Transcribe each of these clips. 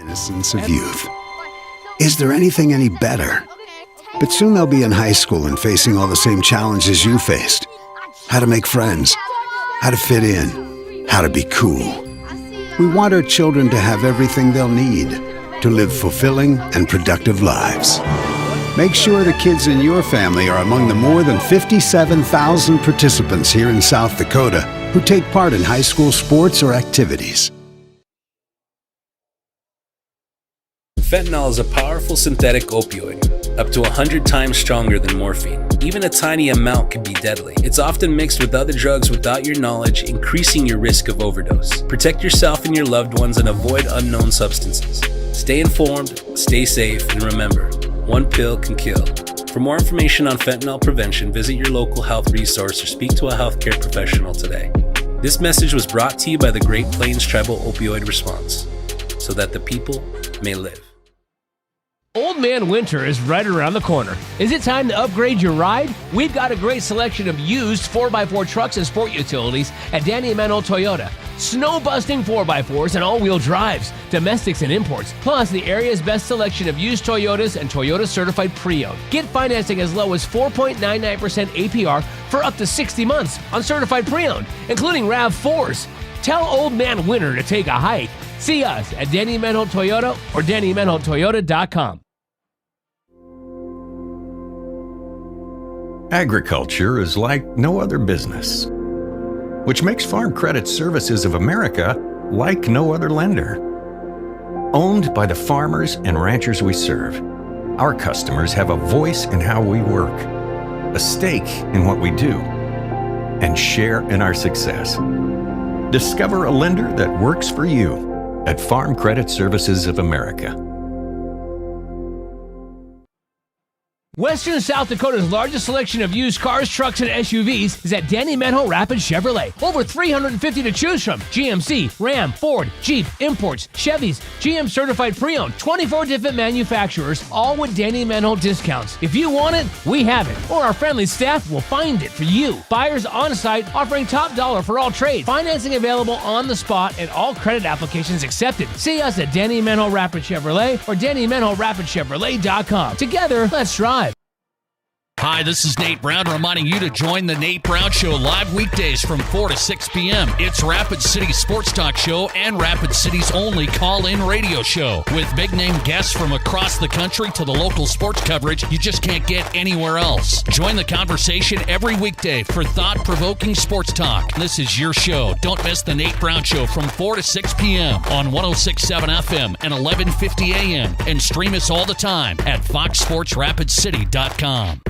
Innocence of youth. Is there anything any better? But soon they'll be in high school and facing all the same challenges you faced. How to make friends, how to fit in, how to be cool. We want our children to have everything they'll need to live fulfilling and productive lives. Make sure the kids in your family are among the more than 57,000 participants here in South Dakota who take part in high school sports or activities. Fentanyl is a powerful synthetic opioid, up to 100 times stronger than morphine. Even a tiny amount can be deadly. It's often mixed with other drugs without your knowledge, increasing your risk of overdose. Protect yourself and your loved ones and avoid unknown substances. Stay informed, stay safe, and remember, one pill can kill. For more information on fentanyl prevention, visit your local health resource or speak to a healthcare professional today. This message was brought to you by the Great Plains Tribal Opioid Response, so that the people may live. Old Man Winter is right around the corner. Is it time to upgrade your ride? We've got a great selection of used 4x4 trucks and sport utilities at Danny Emanuel Toyota. Snow-busting 4x4s and all-wheel drives, domestics and imports, plus the area's best selection of used Toyotas and Toyota certified pre-owned. Get financing as low as 4.99% APR for up to 60 months on certified pre-owned, including RAV4s. Tell Old Man Winter to take a hike. See us at Danny Emanuel Toyota or DannyEmanuelToyota.com. Agriculture is like no other business, which makes Farm Credit Services of America like no other lender. Owned by the farmers and ranchers we serve, our customers have a voice in how we work, a stake in what we do, and share in our success. Discover a lender that works for you at Farm Credit Services of America. Western South Dakota's largest selection of used cars, trucks, and SUVs is at Danny Emanuel Rapid Chevrolet. Over 350 to choose from. GMC, Ram, Ford, Jeep, imports, Chevys, GM certified pre-owned, 24 different manufacturers, all with Danny Emanuel discounts. If you want it, we have it, or our friendly staff will find it for you. Buyers on site offering top dollar for all trades. Financing available on the spot and all credit applications accepted. See us at Danny Emanuel Rapid Chevrolet or DannyEmanuelRapidChevrolet.com. Together, let's drive. Hi, this is Nate Brown reminding you to join the Nate Brown Show live weekdays from 4 to 6 p.m. It's Rapid City's sports talk show and Rapid City's only call-in radio show. With big-name guests from across the country to the local sports coverage you just can't get anywhere else. Join the conversation every weekday for thought-provoking sports talk. This is your show. Don't miss the Nate Brown Show from 4 to 6 p.m. on 106.7 FM and 1150 a.m. And stream us all the time at foxsportsrapidcity.com.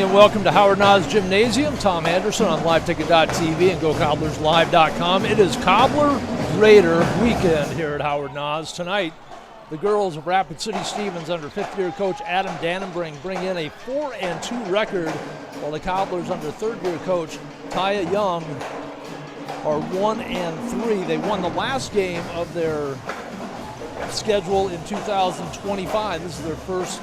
and welcome to Howard Nas Gymnasium. Tom Anderson on LiveTicket.tv and GoCobblersLive.com. It is Cobbler Raider weekend here at Howard Nas. Tonight, the girls of Rapid City Stevens under fifth-year coach Adam Dannenbring bring in a 4-2 record, while the Cobblers under third-year coach Taya Young are 1-3. They won the last game of their schedule in 2025. This is their first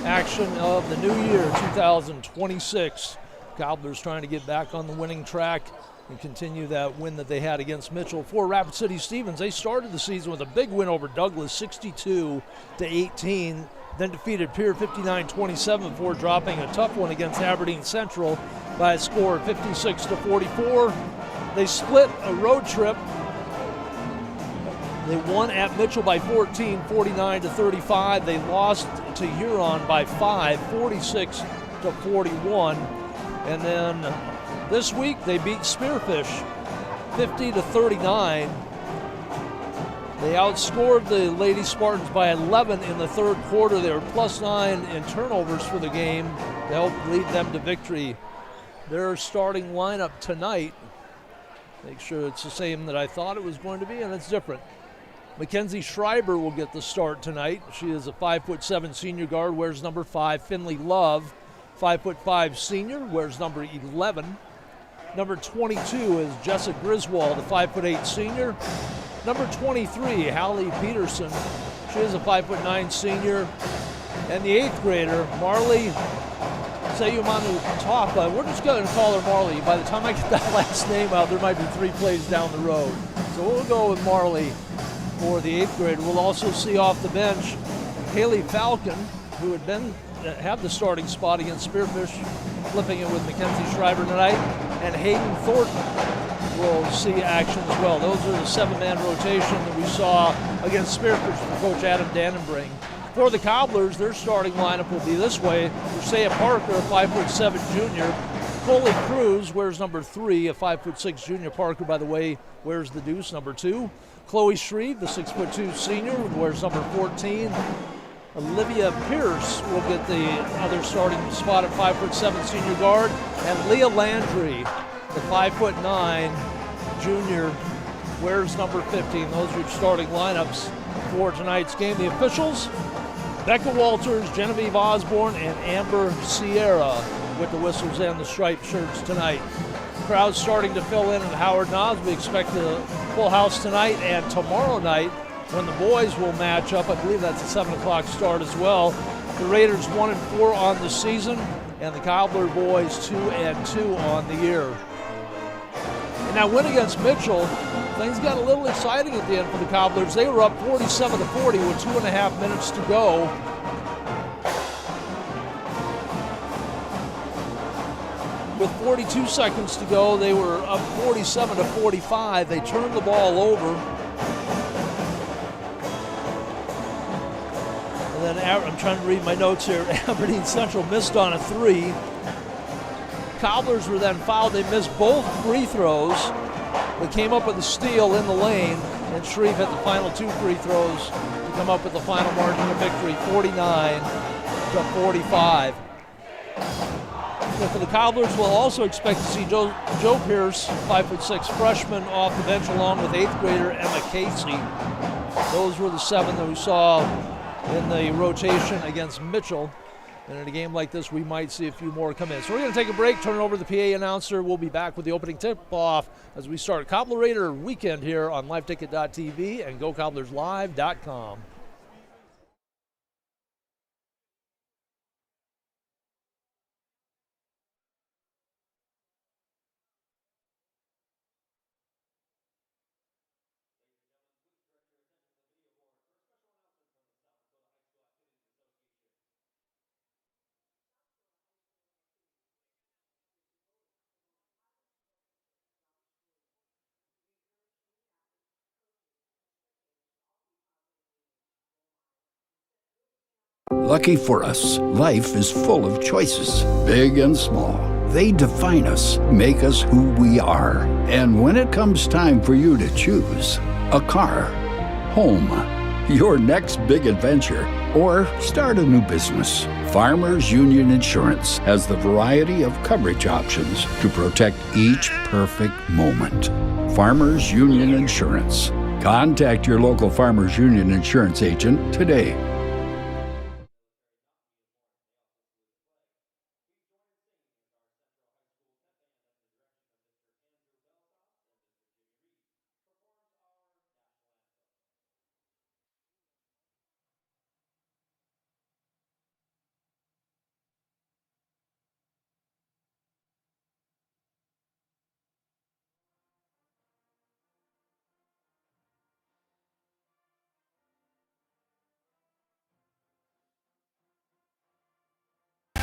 action of the new year, 2026. Cobblers trying to get back on the winning track and continue that win that they had against Mitchell. For Rapid City Stevens, they started the season with a big win over Douglas, 62-18, then defeated Pierre 59-27 before dropping a tough one against Aberdeen Central by a score of 56-44. They split a road trip. They won at Mitchell by 14, 49-35. They lost to Huron by 5, 46-41. And then this week they beat Spearfish 50-39. They outscored the Lady Spartans by 11 in the third quarter. They were +9 in turnovers for the game to help lead them to victory. Their starting lineup tonight, make sure it's the same that I thought it was going to be, and it's different. Mackenzie Schreiber will get the start tonight. She is a 5'7" senior guard, wears number 5. Finley Love, 5'5" senior, wears number 11. Number 22 is Jessica Griswold, a 5'8" senior. Number 23, Hallie Peterson. She is a 5'9" senior. And the 8th grader, Marley Sayumanu Tapa. We're just going to call her Marley. By the time I get that last name out, there might be 3 plays down the road. So we'll go with Marley for the 8th grade. We'll also see off the bench Haley Falcon, who had have the starting spot against Spearfish, flipping it with Mackenzie Schreiber tonight, and Hayden Thornton will see action as well. Those are the 7-man rotation that we saw against Spearfish from Coach Adam Dannenbring. For the Cobblers, their starting lineup will be this way. Rusea Parker, a 5'7" junior. Coley Cruz wears number 3, a 5'6" junior. Parker, by the way, wears the deuce, number 2. Chloe Shreve, the 6'2" senior, wears number 14. Olivia Pierce will get the other starting spot at 5'7" senior guard. And Leah Landry, the 5'9" junior, wears number 15. Those are your starting lineups for tonight's game. The officials, Becca Walters, Genevieve Osborne, and Amber Sierra with the whistles and the striped shirts tonight. Crowd's starting to fill in at Howard Nas. We expect a full house tonight and tomorrow night when the boys will match up. I believe that's a 7 o'clock start as well. The Raiders 1-4 on the season, and the Cobbler boys 2-2 on the year. In that win against Mitchell, things got a little exciting at the end for the Cobblers. They were up 47-40 with 2.5 minutes to go. With 42 seconds to go, they were up 47-45. They turned the ball over. And then I'm trying to read my notes here. Aberdeen Central missed on a 3. Cobblers were then fouled. They missed both free throws. They came up with a steal in the lane, and Shreve had the final 2 free throws to come up with the final margin of victory, 49-45. So for the Cobblers, we'll also expect to see Joe Pierce, 5'6" freshman, off the bench along with 8th grader Emma Casey. Those were the 7 that we saw in the rotation against Mitchell. And in a game like this, we might see a few more come in. So we're going to take a break, turn it over to the PA announcer. We'll be back with the opening tip-off as we start Cobbler Raider weekend here on LiveTicket.tv and GoCobblersLive.com. Lucky for us, life is full of choices, big and small. They define us, make us who we are. And when it comes time for you to choose, a car, home, your next big adventure, or start a new business. Farmers Union Insurance has the variety of coverage options to protect each perfect moment. Farmers Union Insurance. Contact your local Farmers Union Insurance agent today.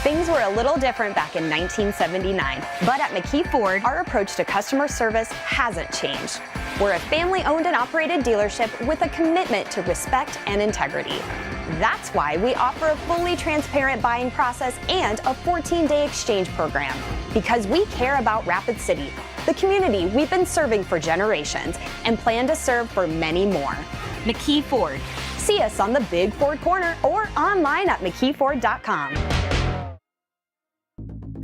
Things were a little different back in 1979, but at McKee Ford, our approach to customer service hasn't changed. We're a family-owned and operated dealership with a commitment to respect and integrity. That's why we offer a fully transparent buying process and a 14-day exchange program, because we care about Rapid City, the community we've been serving for generations and plan to serve for many more. McKee Ford. See us on the Big Ford Corner or online at McKeeFord.com.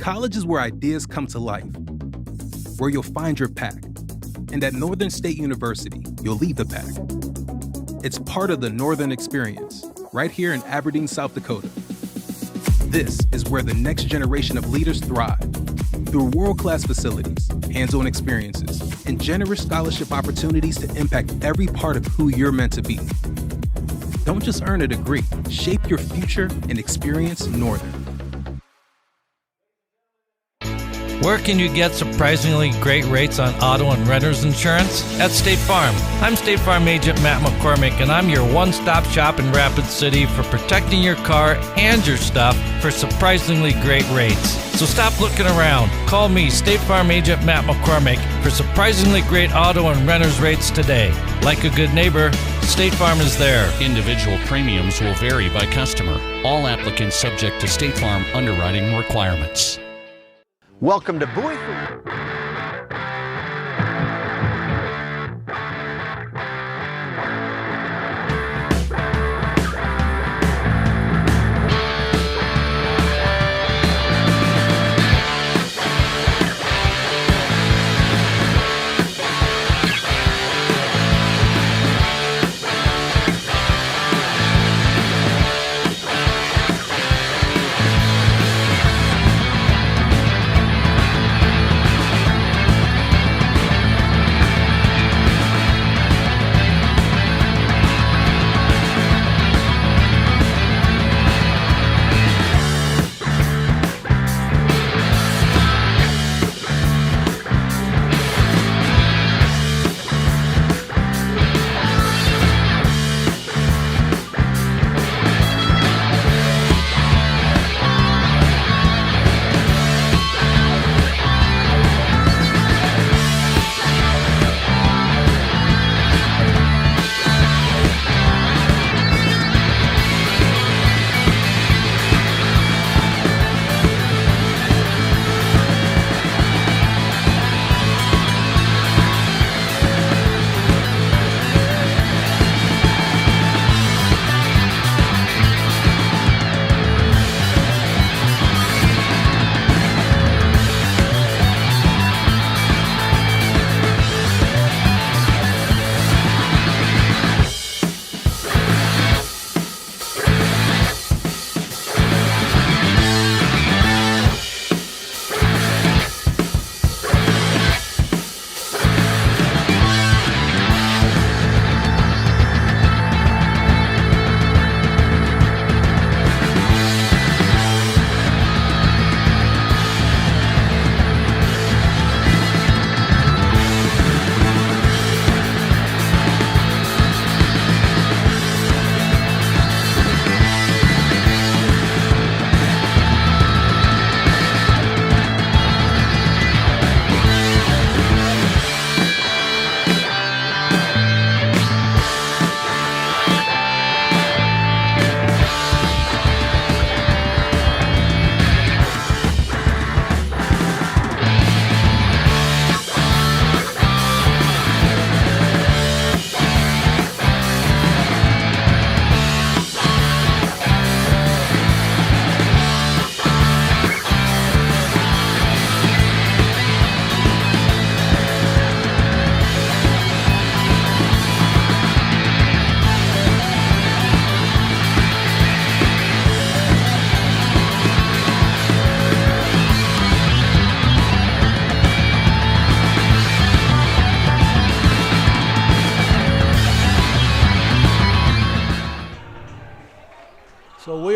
College is where ideas come to life, where you'll find your pack. And at Northern State University, you'll lead the pack. It's part of the Northern Experience, right here in Aberdeen, South Dakota. This is where the next generation of leaders thrive. Through world-class facilities, hands-on experiences, and generous scholarship opportunities to impact every part of who you're meant to be. Don't just earn a degree, shape your future and experience Northern. Where can you get surprisingly great rates on auto and renter's insurance? At State Farm. I'm State Farm Agent Matt McCormick, and I'm your one-stop shop in Rapid City for protecting your car and your stuff for surprisingly great rates. So stop looking around. Call me, State Farm Agent Matt McCormick, for surprisingly great auto and renter's rates today. Like a good neighbor, State Farm is there. Individual premiums will vary by customer. All applicants subject to State Farm underwriting requirements. Welcome to Bowie.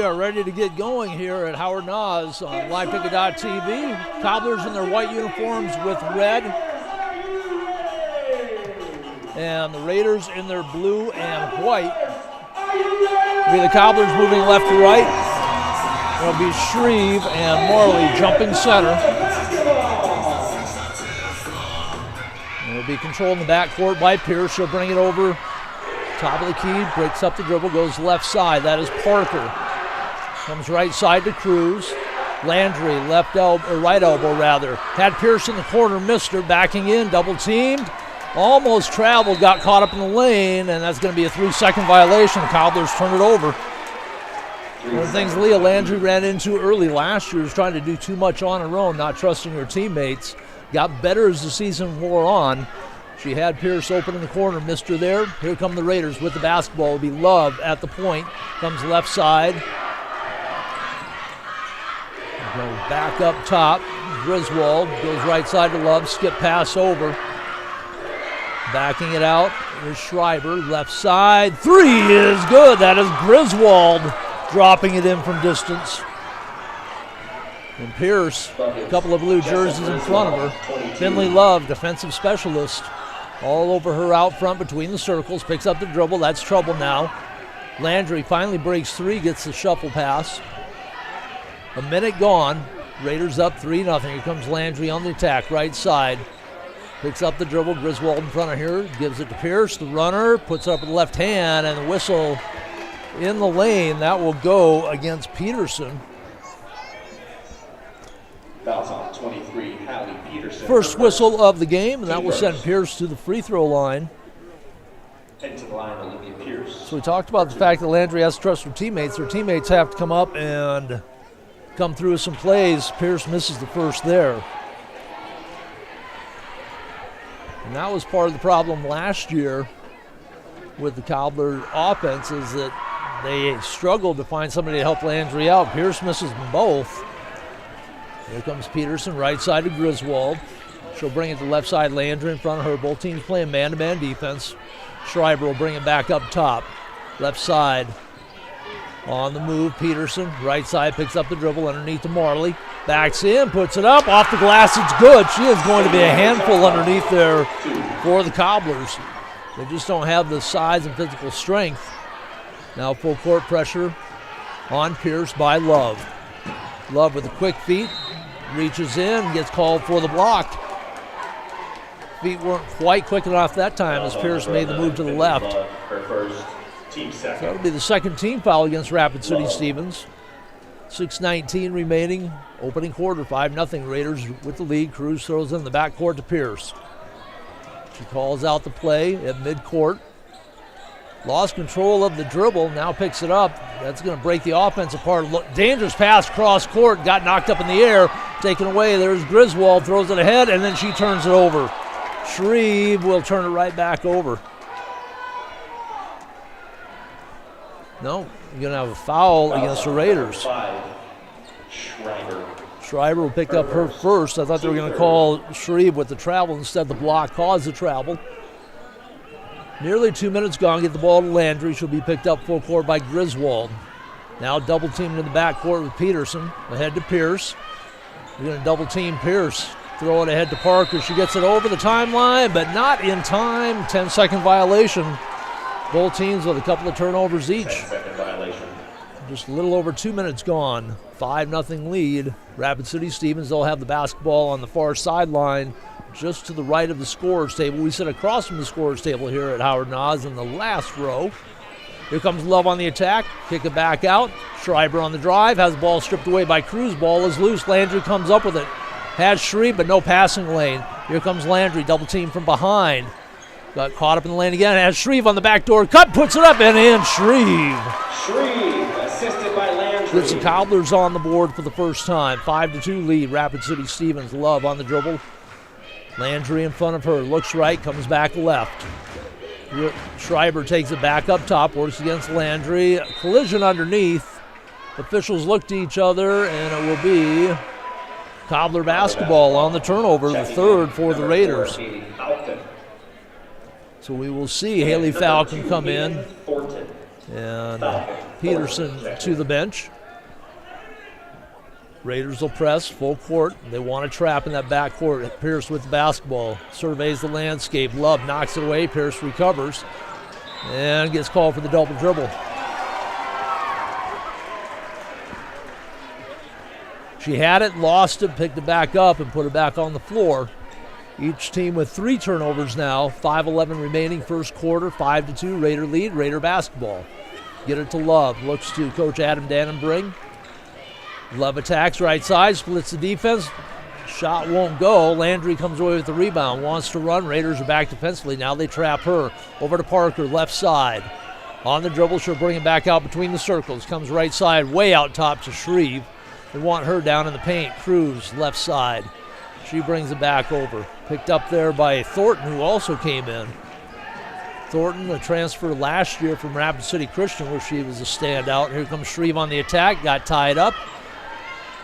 are ready to get going here at Howard Nas on LiveTicket.tv. Cobblers in their white uniforms with red. And the Raiders in their blue and white. It'll be the Cobblers moving left to right. It'll be Shreve and Marley jumping center. It'll be controlled in the backcourt by Pierce. She'll bring it over. Top of the key, breaks up the dribble, goes left side. That is Parker. Comes right side to Cruz. Landry, left elbow, or right elbow rather. Had Pierce in the corner, missed her, backing in, double teamed. Almost traveled, got caught up in the lane, and that's going to be a 3-second violation. The Cobblers turn it over. One of the things Leah Landry ran into early last year was trying to do too much on her own, not trusting her teammates. Got better as the season wore on. She had Pierce open in the corner, missed her there. Here come the Raiders with the basketball. It'll be Love at the point. Comes left side. Go back up top. Griswold goes right side to Love. Skip pass over. Backing it out is Schreiber. Left side. 3 is good. That is Griswold dropping it in from distance. And Pierce, a couple of blue jerseys in front of her. Finley Love, defensive specialist. All over her out front between the circles. Picks up the dribble. That's trouble now. Landry finally breaks 3, gets the shuffle pass. A minute gone. Raiders up 3-0. Here comes Landry on the attack, right side. Picks up the dribble. Griswold in front of her. Gives it to Pierce. The runner puts it up with the left hand, and the whistle in the lane. That will go against Peterson. Fouls on 23, Hallie Peterson. First whistle of the game, and that will send Pierce to the free throw line. Head to the line, Olivia Pierce. So we talked about the fact that Landry has to trust her teammates. Her teammates have to come up and come through with some plays. Pierce misses the first there. And that was part of the problem last year with the Cobbler offense, is that they struggled to find somebody to help Landry out. Pierce misses them both. Here comes Peterson, right side to Griswold. She'll bring it to left side, Landry in front of her. Both teams playing man-to-man defense. Schreiber will bring it back up top. Left side. On the move, Peterson. Right side picks up the dribble underneath to Marley. Backs in, puts it up. Off the glass, it's good. She is going to be a handful underneath there for the Cobblers. They just don't have the size and physical strength. Now full court pressure on Pierce by Love. Love with the quick feet. Reaches in, gets called for the block. Feet weren't quite quick enough that time as Pierce made the move to the left. So that'll be the second team foul against Rapid City Stevens. 6:19 remaining, opening quarter, 5-0 Raiders with the lead. Cruz throws in the backcourt to Pierce. She calls out the play at midcourt. Lost control of the dribble, now picks it up. That's going to break the offense apart. Dangerous pass cross court, got knocked up in the air, taken away. There's Griswold, throws it ahead, and then she turns it over. Shreve will turn it right back over. No, you're going to have a foul against the Raiders. Schreiber will pick up her first. I thought they were going to call Shreve with the travel. Instead, the block caused the travel. Nearly 2 minutes gone. Get the ball to Landry. She'll be picked up full court by Griswold. Now double teamed in the backcourt with Peterson. Ahead to Pierce. We're going to double team Pierce. Throw it ahead to Parker. She gets it over the timeline, but not in time. 10-second violation. Both teams with a couple of turnovers each. 10-second violation. Just a little over 2 minutes gone. 5-0 lead. Rapid City Stevens, they'll have the basketball on the far sideline, just to the right of the scorer's table. We sit across from the scorer's table here at Howard Nas in the last row. Here comes Love on the attack. Kick it back out. Schreiber on the drive. Has the ball stripped away by Cruz. Ball is loose. Landry comes up with it. Has Shreve, but no passing lane. Here comes Landry. Double team from behind. Got caught up in the lane again. Has Shreve on the back door. Cut, puts it up, and in Shreve. Shreve, assisted by Landry. Gets the Cobblers on the board for the first time. 5-2 lead. Rapid City Stevens. Love on the dribble. Landry in front of her. Looks right, comes back left. Schreiber takes it back up top, works against Landry. A collision underneath. Officials look to each other, and it will be Cobbler basketball on the turnover, the third for the Raiders. So we will see Haley Falcon come in, and Peterson to the bench. Raiders will press full court. They want a trap in that back court. Pierce with the basketball. Surveys the landscape. Love knocks it away. Pierce recovers and gets called for the double dribble. She had it, lost it, picked it back up, and put it back on the floor. Each team with 3 turnovers now. 5:11 remaining first quarter. 5-2 Raider lead. Raider basketball. Get it to Love. Looks to Coach Adam Dannenbring. Love attacks right side, splits the defense. Shot won't go. Landry comes away with the rebound. Wants to run. Raiders are back defensively. Now they trap her. Over to Parker, left side. On the dribble, she'll bring it back out between the circles. Comes right side, way out top to Shreve. They want her down in the paint. Cruz, left side. She brings it back over. Picked up there by Thornton, who also came in. Thornton, a transfer last year from Rapid City Christian, where she was a standout. Here comes Shreve on the attack. Got tied up.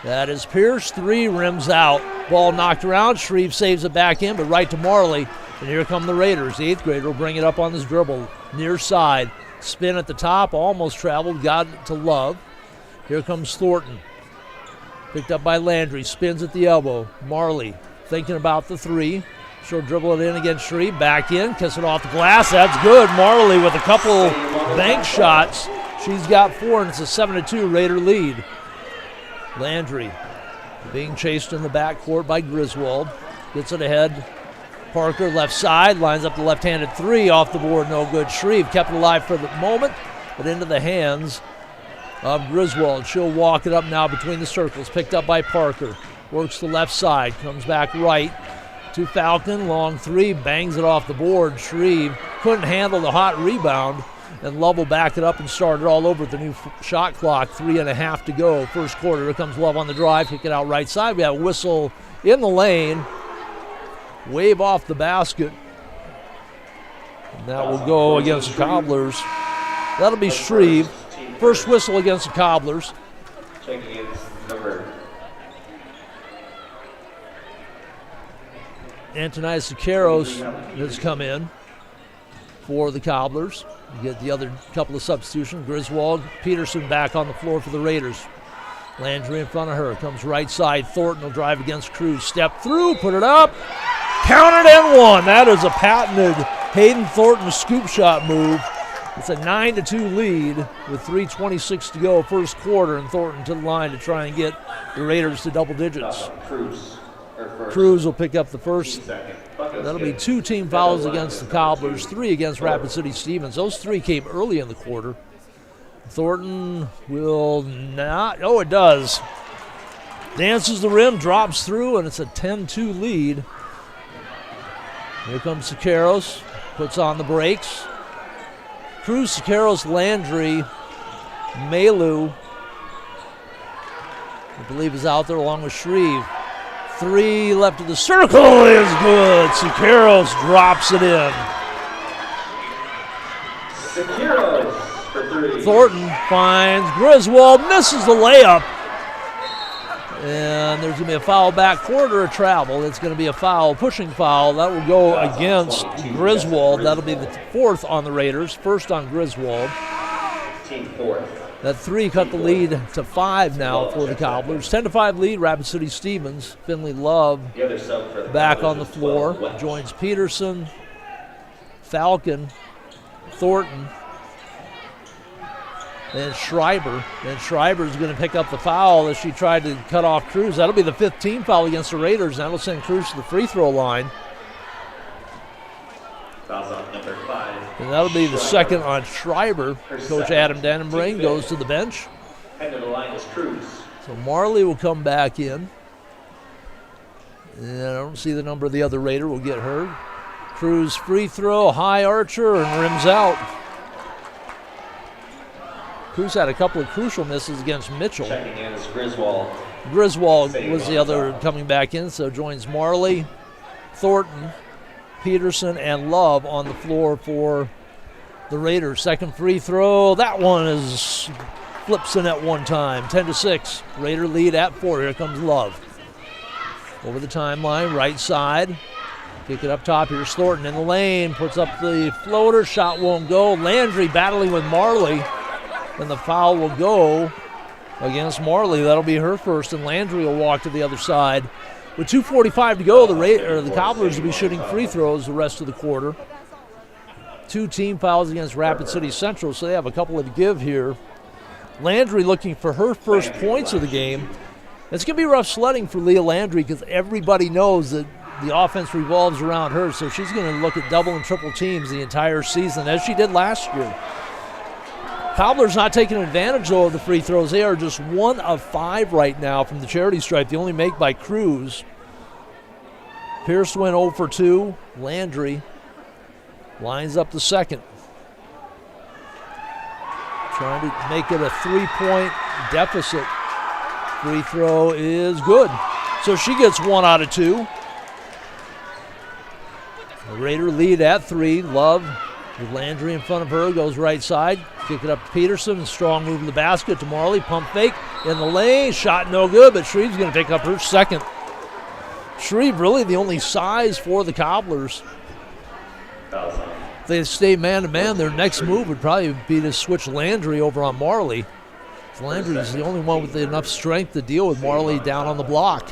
That is Pierce. 3, rims out. Ball knocked around. Shreve saves it back in, but right to Marley. And here come the Raiders. The 8th grader will bring it up on this dribble. Near side. Spin at the top. Almost traveled. Got it to Love. Here comes Thornton. Picked up by Landry. Spins at the elbow. Marley thinking about the 3. She'll dribble it in against Shreve. Back in. Kiss it off the glass. That's good. Marley with a couple bank shots. She's got 4, and it's a 7-2 Raider lead. Landry being chased in the backcourt by Griswold. Gets it ahead. Parker left side. Lines up the left-handed 3 off the board. No good. Shreve kept it alive for the moment, but into the hands of Griswold. She'll walk it up now between the circles. Picked up by Parker. Works the left side. Comes back right to Falcon. Long 3. Bangs it off the board. Shreve couldn't handle the hot rebound. And Love will back it up and start it all over with the new shot clock. 3.5 to go. First quarter. Here comes Love on the drive. Kick it out right side. We have a whistle in the lane. Wave off the basket. And that will go against the Cobblers. That'll be Shreve. First whistle against the Cobblers. Checking in number. Antonias Siqueiros has come in for the Cobblers. You get the other couple of substitutions. Griswold, Peterson back on the floor for the Raiders. Landry in front of her. Comes right side. Thornton will drive against Cruz. Step through, put it up. Counted and 1. That is a patented Hayden Thornton scoop shot move. It's a 9-2 lead with 3:26 to go first quarter, and Thornton to the line to try and get the Raiders to double digits. Cruz will pick up the first. That'll be 2 team fouls against the Cobblers, 3 against Rapid City Stevens. Those 3 came early in the quarter. Thornton will not. Oh, it does. Dances the rim, drops through, and it's a 10-2 lead. Here comes Siqueiros. Puts on the brakes. Cruz, Siqueiros, Landry, Malu, I believe, is out there along with Shreve. 3 left of the circle is good. Siqueiros drops it in. Siqueiros for 3. Thornton finds Griswold, misses the layup. And there's going to be a foul backcourt or a travel. It's going to be a foul, pushing foul. That will go against Griswold. That'll be the 4th on the Raiders, 1st on Griswold. Team 4th. That 3 cut the lead to 5 now for the Cobblers. 10-5 lead, Rapid City Stevens. Finley Love back on the floor. Joins Peterson, Falcon, Thornton, and Schreiber. And Schreiber's going to pick up the foul as she tried to cut off Cruz. That'll be the 5th team foul against the Raiders. That'll send Cruz to the free throw line. Fouls on number 5. And that'll be the 2nd on Schreiber. Coach Adam Dannenbring goes to the bench. Head to the line is Cruz. So Marley will come back in. And I don't see the number of the other Raider. We'll get her. Cruz free throw, high archer, and rims out. Cruz had a couple of crucial misses against Mitchell. Checking in is Griswold. Griswold was the other coming back in, so joins Marley, Thornton, Peterson, and Love on the floor for the Raiders. Second free throw. That one is flips in at one time. 10-6. Raider lead at 4. Here comes Love. Over the timeline, right side. Kick it up top. Here's Thornton in the lane. Puts up the floater. Shot won't go. Landry battling with Marley. And the foul will go against Marley. That'll be her first, and Landry will walk to the other side. With 2:45 to go, the Cobblers will be shooting free throws the rest of the quarter. 2 team fouls against Rapid City Central, so they have a couple to give here. Landry looking for her first points of the game. It's going to be rough sledding for Leah Landry because everybody knows that the offense revolves around her, so she's going to look at double and triple teams the entire season, as she did last year. Cobblers not taking advantage, though, of the free throws. They are just 1 of 5 right now from the charity stripe. The only make by Cruz. Pierce went 0 for 2. Landry lines up the second. Trying to make it a 3-point deficit. Free throw is good. So she gets 1 out of 2. The Raider lead at 3. Love with Landry in front of her, goes right side. Kick it up to Peterson. Strong move to the basket to Marley. Pump fake in the lane. Shot no good, but Shreve's going to pick up her second. Shreve really the only size for the Cobblers. If they stay man-to-man, their next move would probably be to switch Landry over on Marley. Landry is the only one with enough strength to deal with Marley down on the block.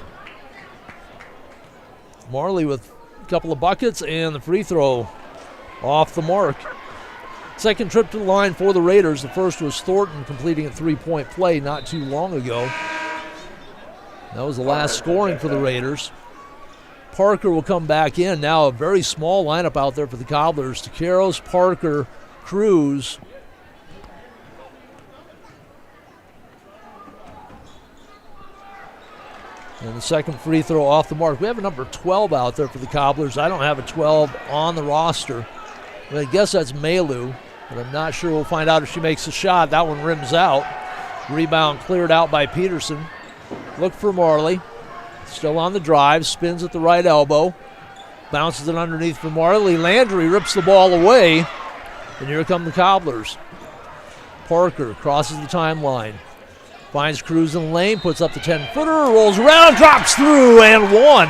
Marley with a couple of buckets and the free throw off the mark. Second trip to the line for the Raiders. The first was Thornton completing a 3-point play not too long ago. That was the last scoring for the Raiders. Parker will come back in. Now a very small lineup out there for the Cobblers. Takeros, Parker, Cruz. And the second free throw off the mark. We have a number 12 out there for the Cobblers. I don't have a 12 on the roster. I guess that's Malu, but I'm not sure. We'll find out if she makes a shot. That one rims out. Rebound cleared out by Peterson. Look for Marley. Still on the drive. Spins at the right elbow. Bounces it underneath for Marley. Landry rips the ball away. And here come the Cobblers. Parker crosses the timeline. Finds Cruz in the lane. Puts up the 10-footer. Rolls around. Drops through and one.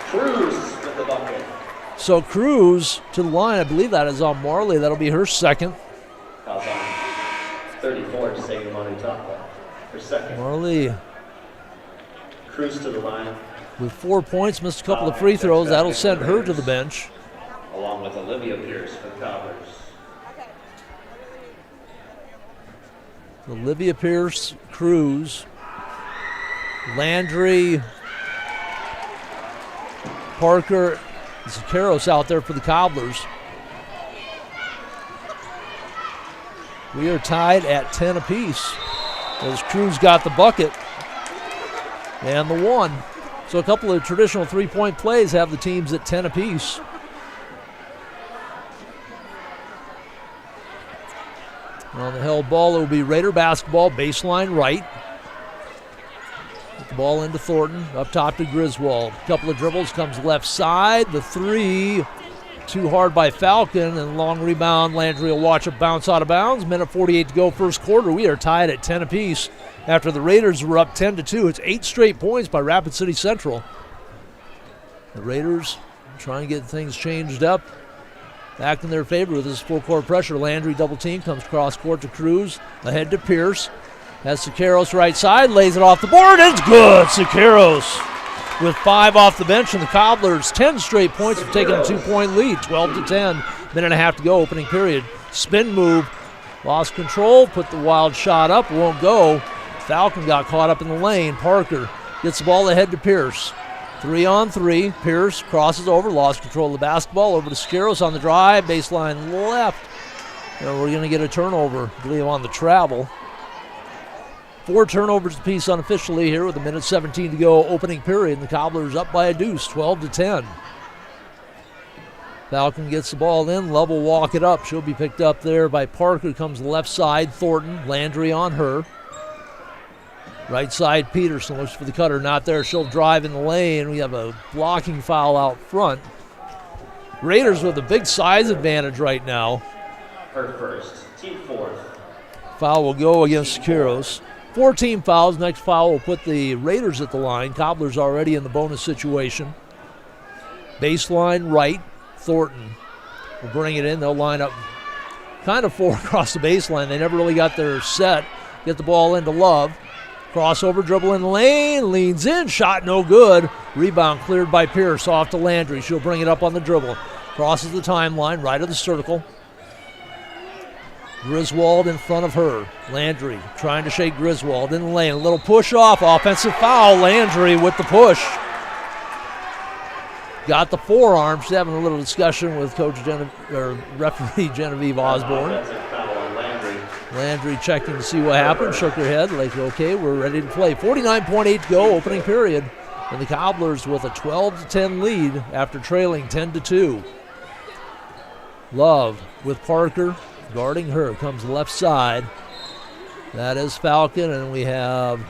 Cruz with the bucket. So Cruz to the line. I believe that is on Marley. That'll be her second. Fouls on 34 to save Manu Tapa. Her second. Marley Cruz to the line. with 4 points, missed a couple of free throws. That'll send her to the bench. Along with Olivia Pierce for the Cobblers. Olivia Pierce, Cruz, Landry, Parker, and Zacaros out there for the Cobblers. We are tied at 10 apiece as Cruz got the bucket and the one. So a couple of traditional three-point plays have the teams at 10 apiece. On the held ball, it will be Raider basketball, baseline right. Get the ball into Thornton, up top to Griswold. Couple of dribbles, comes left side. The three, too hard by Falcon, and long rebound. Landry will watch it bounce out of bounds. Minute 48 to go, first quarter. We are tied at 10 apiece after the Raiders were up 10-2. It's 8 straight points by Rapid City Central. The Raiders trying to get things changed up. Back in their favor with this full-court pressure. Landry double team, comes cross court to Cruz, ahead to Pierce. Has Zacaros right side, lays it off the board. It's good. Zacaros with 5 off the bench, and the Cobblers 10 straight points have taken a 2-point lead. 12-10, minute and a half to go, opening period. Spin move, lost control, put the wild shot up, won't go. Falcon got caught up in the lane. Parker gets the ball ahead to Pierce. 3-on-3, Pierce crosses over, lost control of the basketball, over to Zacaros on the drive, baseline left. And we're going to get a turnover, I believe, on the travel. 4 turnovers apiece unofficially here with a minute 17 to go, opening period, and the Cobblers up by a deuce, 12-10. Falcon gets the ball in, Love will walk it up. She'll be picked up there by Parker, comes left side, Thornton, Landry on her. Right side, Peterson looks for the cutter, not there. She'll drive in the lane. We have a blocking foul out front. Raiders with a big size advantage right now. Her first, team fourth. Foul will go against Zacaros. 4 team fouls. Next foul will put the Raiders at the line. Cobblers already in the bonus situation. Baseline right, Thornton will bring it in. They'll line up kind of 4 across the baseline. They never really got their set. get the ball into Love. Crossover dribble in the lane, leans in, shot no good. Rebound cleared by Pierce off to Landry. She'll bring it up on the dribble. Crosses the timeline, right of the circle. Griswold in front of her. Landry trying to shake Griswold in the lane. A little push off, offensive foul. Landry with the push. Got the forearm. She's having a little discussion with referee Genevieve Osborne. Landry checking to see what happened. Shook her head like, okay, we're ready to play. 49.8 to go, opening period. And the Cobblers with a 12-10 lead after trailing 10-2. Love with Parker guarding her. Comes left side. That is Falcon, and we have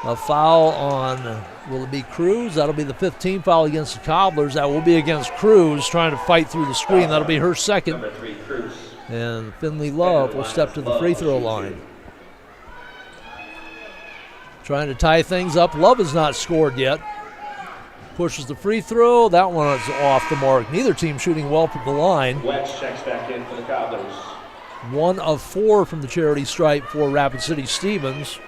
a foul on, will it be Cruz? That'll be the 15th foul against the Cobblers. That will be against Cruz, trying to fight through the screen. That'll be her second. Number 3, Cruz. And Finley Love will step to the free throw line. Trying to tie things up. Love has not scored yet. Pushes the free throw. That one is off the mark. Neither team shooting well from the line. Wedge checks back in for the Cobblers. 1 of 4 from the charity stripe for Rapid City Stevens.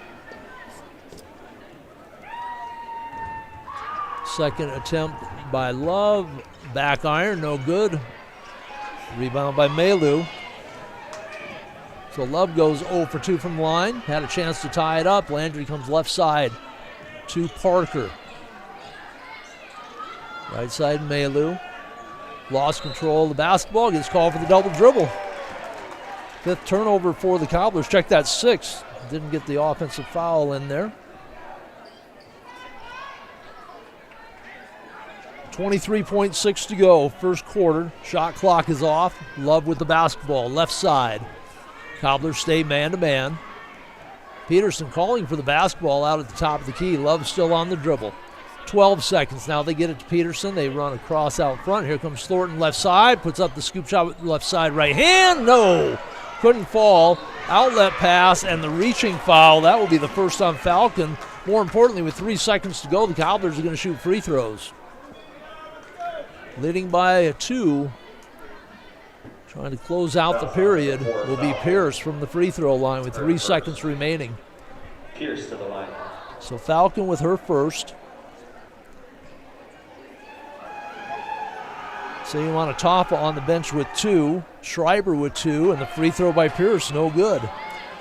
Second attempt by Love. Back iron, no good. Rebound by Malu. So Love goes 0 for 2 from the line. Had a chance to tie it up. Landry comes left side to Parker. Right side, Malu. Lost control of the basketball. Gets called for the double dribble. 5th turnover for the Cobblers. Check that, 6th. Didn't get the offensive foul in there. 23.6 to go, first quarter. Shot clock is off. Love with the basketball, left side. Cobblers stay man-to-man. Peterson calling for the basketball out at the top of the key. Love still on the dribble. 12 seconds. Now they get it to Peterson. They run across out front. Here comes Thornton left side. Puts up the scoop shot with the left side right hand. No! Couldn't fall. Outlet pass and the reaching foul. That will be the first on Falcon. More importantly, with 3 seconds to go, the Cobblers are going to shoot free throws. Leading by a 2. Trying to close out the period will be Pierce from the free throw line with 3 seconds remaining. Pierce to the line. So Falcon with her first. So you want Tapa on the bench with 2, Schreiber with 2, and the free throw by Pierce, no good.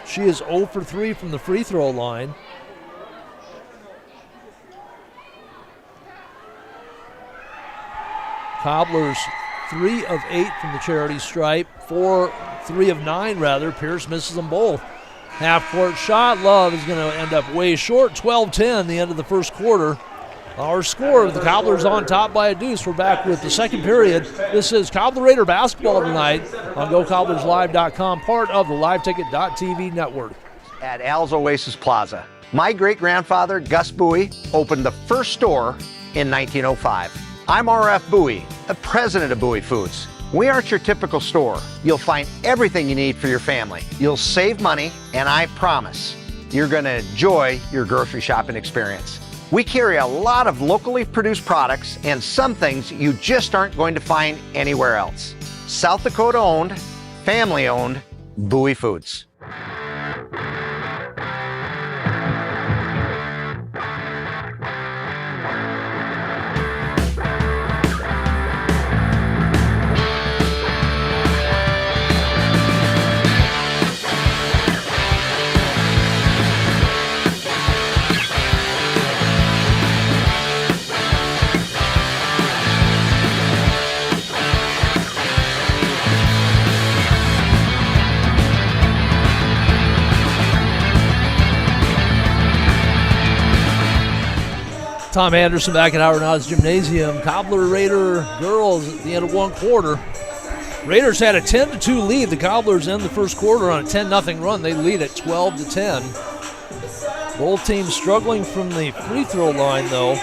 She is 0 for 3 from the free throw line. Cobblers 3 of 8 from the charity stripe, 3 of 9 rather. Pierce misses them both. Half-court shot. Love is going to end up way short. 12-10, the end of the first quarter. Our score, the Cobblers on top by a deuce. We're back with the second period. This is Cobbler Raider basketball tonight on GoCobblersLive.com, part of the LiveTicket.tv network. At Al's Oasis Plaza, my great-grandfather, Gus Bowie, opened the first store in 1905. I'm R.F. Bowie, the president of Bowie Foods. We aren't your typical store. You'll find everything you need for your family. You'll save money, and I promise you're going to enjoy your grocery shopping experience. We carry a lot of locally produced products and some things you just aren't going to find anywhere else. South Dakota owned, family owned, Bowie Foods. Tom Anderson back at Howard Hodge Gymnasium. Cobbler Raider girls at the end of one quarter. Raiders had a 10-2 lead. The Cobblers end the first quarter on a 10-0 run. They lead at 12-10. Both teams struggling from the free throw line, though.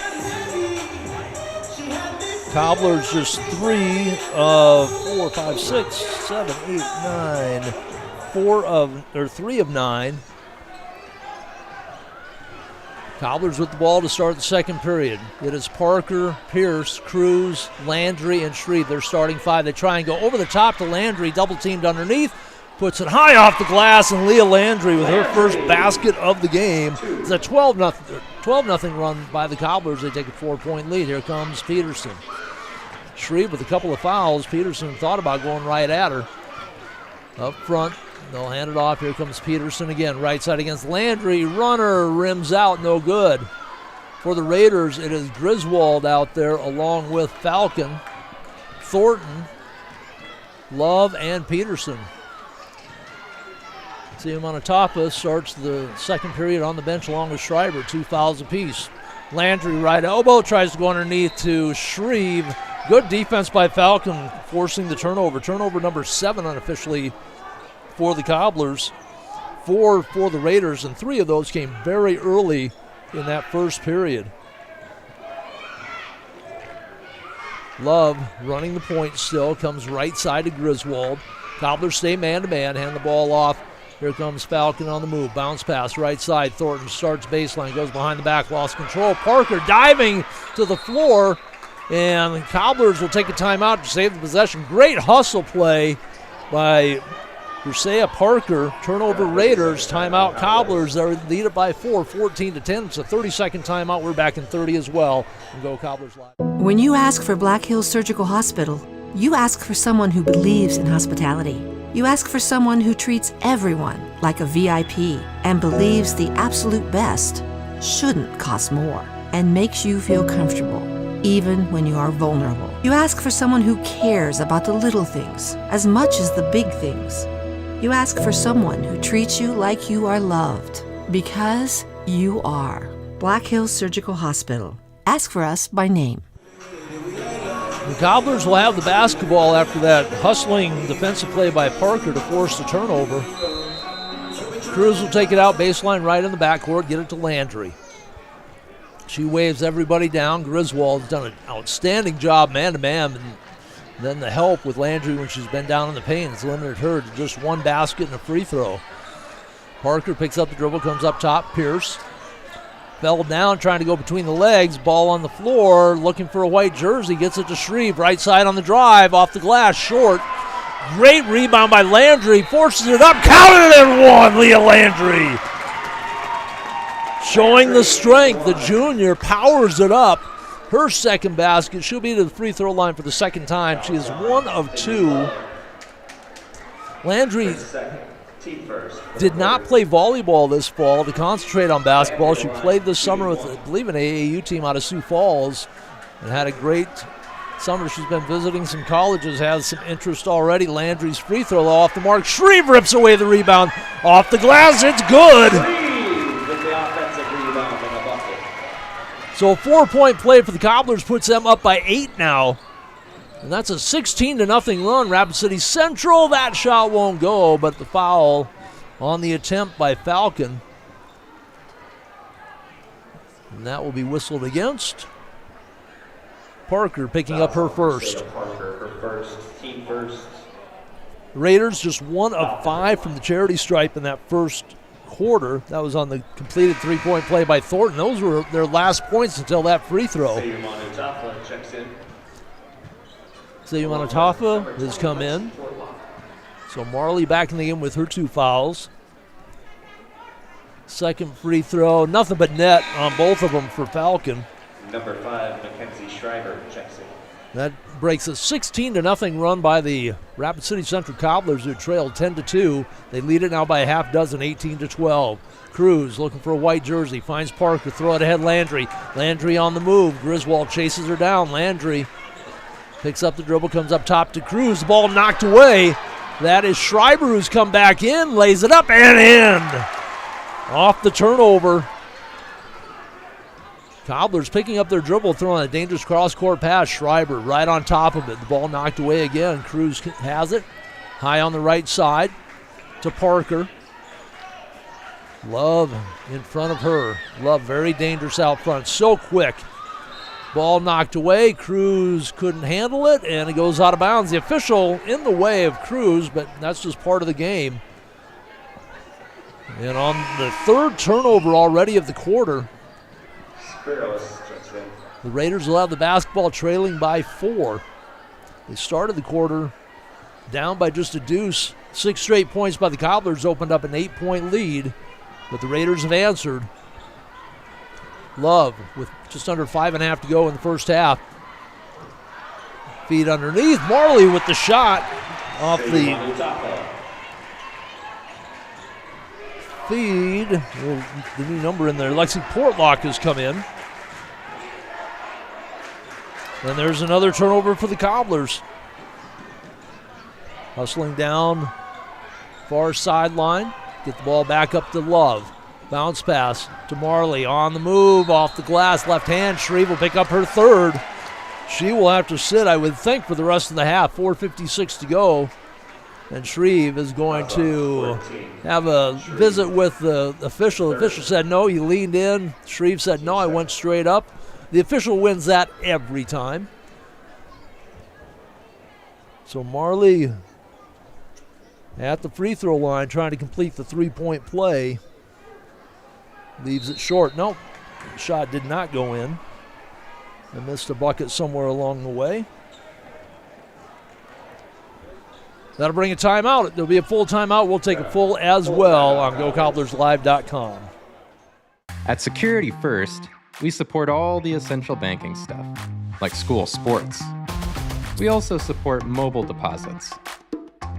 Cobblers just 3 of 4, 5, 6, 7, 8, 9. 3 of 9. Cobblers with the ball to start the second period. It is Parker, Pierce, Cruz, Landry, and Shreve. They're starting 5. They try and go over the top to Landry, double teamed underneath. puts it high off the glass, and Leah Landry with her first basket of the game. It's a 12-0 run by the Cobblers. They take a 4-point lead. Here comes Peterson. Shreve with a couple of fouls. Peterson thought about going right at her. Up front, they'll hand it off. Here comes Peterson again. Right side against Landry. Runner rims out, no good. For the Raiders, it is Griswold out there along with Falcon, Thornton, Love, and Peterson. Siamanatapa starts the second period on the bench along with Schreiber. 2 fouls apiece. Landry right elbow, tries to go underneath to Shreve. Good defense by Falcon, forcing the turnover. Turnover number 7 unofficially for the Cobblers. 4 for the Raiders, and 3 of those came very early in that first period. Love running the point still, comes right side to Griswold. Cobblers stay man-to-man, hand the ball off. Here comes Falcon on the move. Bounce pass, right side. Thornton starts baseline, goes behind the back, lost control. Parker diving to the floor, and Cobblers will take a timeout to save the possession. Great hustle play by Rusea Parker. Turnover Raiders, timeout Cobblers. They lead it by 4, 14-10. It's a 30-second timeout. We're back in 30 as well. And go Cobblers live. When you ask for Black Hills Surgical Hospital, you ask for someone who believes in hospitality. You ask for someone who treats everyone like a VIP and believes the absolute best shouldn't cost more and makes you feel comfortable, even when you are vulnerable. You ask for someone who cares about the little things as much as the big things. You ask for someone who treats you like you are loved, because you are. Black Hills Surgical Hospital. Ask for us by name. The Cobblers will have the basketball after that hustling defensive play by Parker to force the turnover. Cruz will take it out, baseline right in the backcourt, get it to Landry. She waves everybody down. Griswold's done an outstanding job man-to-man, and then the help with Landry when she's been down in the paint has limited her to just 1 basket and a free throw. Parker picks up the dribble, comes up top. Pierce fell down, trying to go between the legs. Ball on the floor, looking for a white jersey. Gets it to Shreve, right side on the drive, off the glass, short. Great rebound by Landry, forces it up, counted and 1, Leah Landry. Showing the strength, the junior powers it up. Her second basket, she'll be to the free throw line for the second time. She is 1 of 2. Landry did not play volleyball this fall to concentrate on basketball. She played this summer with, I believe, an AAU team out of Sioux Falls and had a great summer. She's been visiting some colleges, has some interest already. Landry's free throw off the mark. Shreve rips away the rebound. Off the glass, it's good. With the offensive rebound and a bucket. So a 4-point play for the Cobblers puts them up by 8 now. And that's a 16-0 run. Rapid City Central, that shot won't go, but the foul on the attempt by Falcon. And that will be whistled against. Parker picking up her first. Parker, her first, team first. Raiders just 1 of 5 from the charity stripe in that first quarter. That was on the completed 3-point play by Thornton. Those were their last points until that free throw. Siamanatapa checks in. Siamanatapa has come in. So Marley back in the game with her 2 fouls. Second free throw, nothing but net on both of them for Falcon. Number 5, Mackenzie Schreiber checks in. That breaks a 16-0 run by the Rapid City Central Cobblers, who trailed 10-2. They lead it now by a half dozen, 18-12. Cruz looking for a white jersey, finds Parker, throw it ahead Landry. Landry on the move, Griswold chases her down. Landry picks up the dribble, comes up top to Cruz. The ball knocked away. That is Schreiber, who's come back in, lays it up and in. Off the turnover. Cobblers picking up their dribble, throwing a dangerous cross-court pass. Schreiber right on top of it. The ball knocked away again. Cruz has it. High on the right side to Parker. Love in front of her. Love very dangerous out front. So quick. Ball knocked away. Cruz couldn't handle it, and it goes out of bounds. The official in the way of Cruz, but that's just part of the game. And on the third turnover already of the quarter, the Raiders will have the basketball trailing by 4. They started the quarter down by just a deuce. 6 straight points by the Cobblers opened up an 8-point lead, but the Raiders have answered. Love with just under 5.5 to go in the first half. Feed underneath. Marley with the shot off the feed. The new number in there. Lexi Portlock has come in. And there's another turnover for the Cobblers. Hustling down far sideline. Get the ball back up to Love. Bounce pass to Marley. On the move, off the glass, left hand. Shreve will pick up her third. She will have to sit, I would think, for the rest of the half. 4:56 to go. And Shreve is going to have a visit with the official. The official said no, he leaned in. Shreve said no, I went straight up. The official wins that every time. So Marley at the free throw line trying to complete the 3-point play. Leaves it short. Nope, shot did not go in. And missed a bucket somewhere along the way. That'll bring a timeout. There'll be a full timeout. We'll take a full as well on GoCobblersLive.com. At Security First, we support all the essential banking stuff, like school sports. We also support mobile deposits.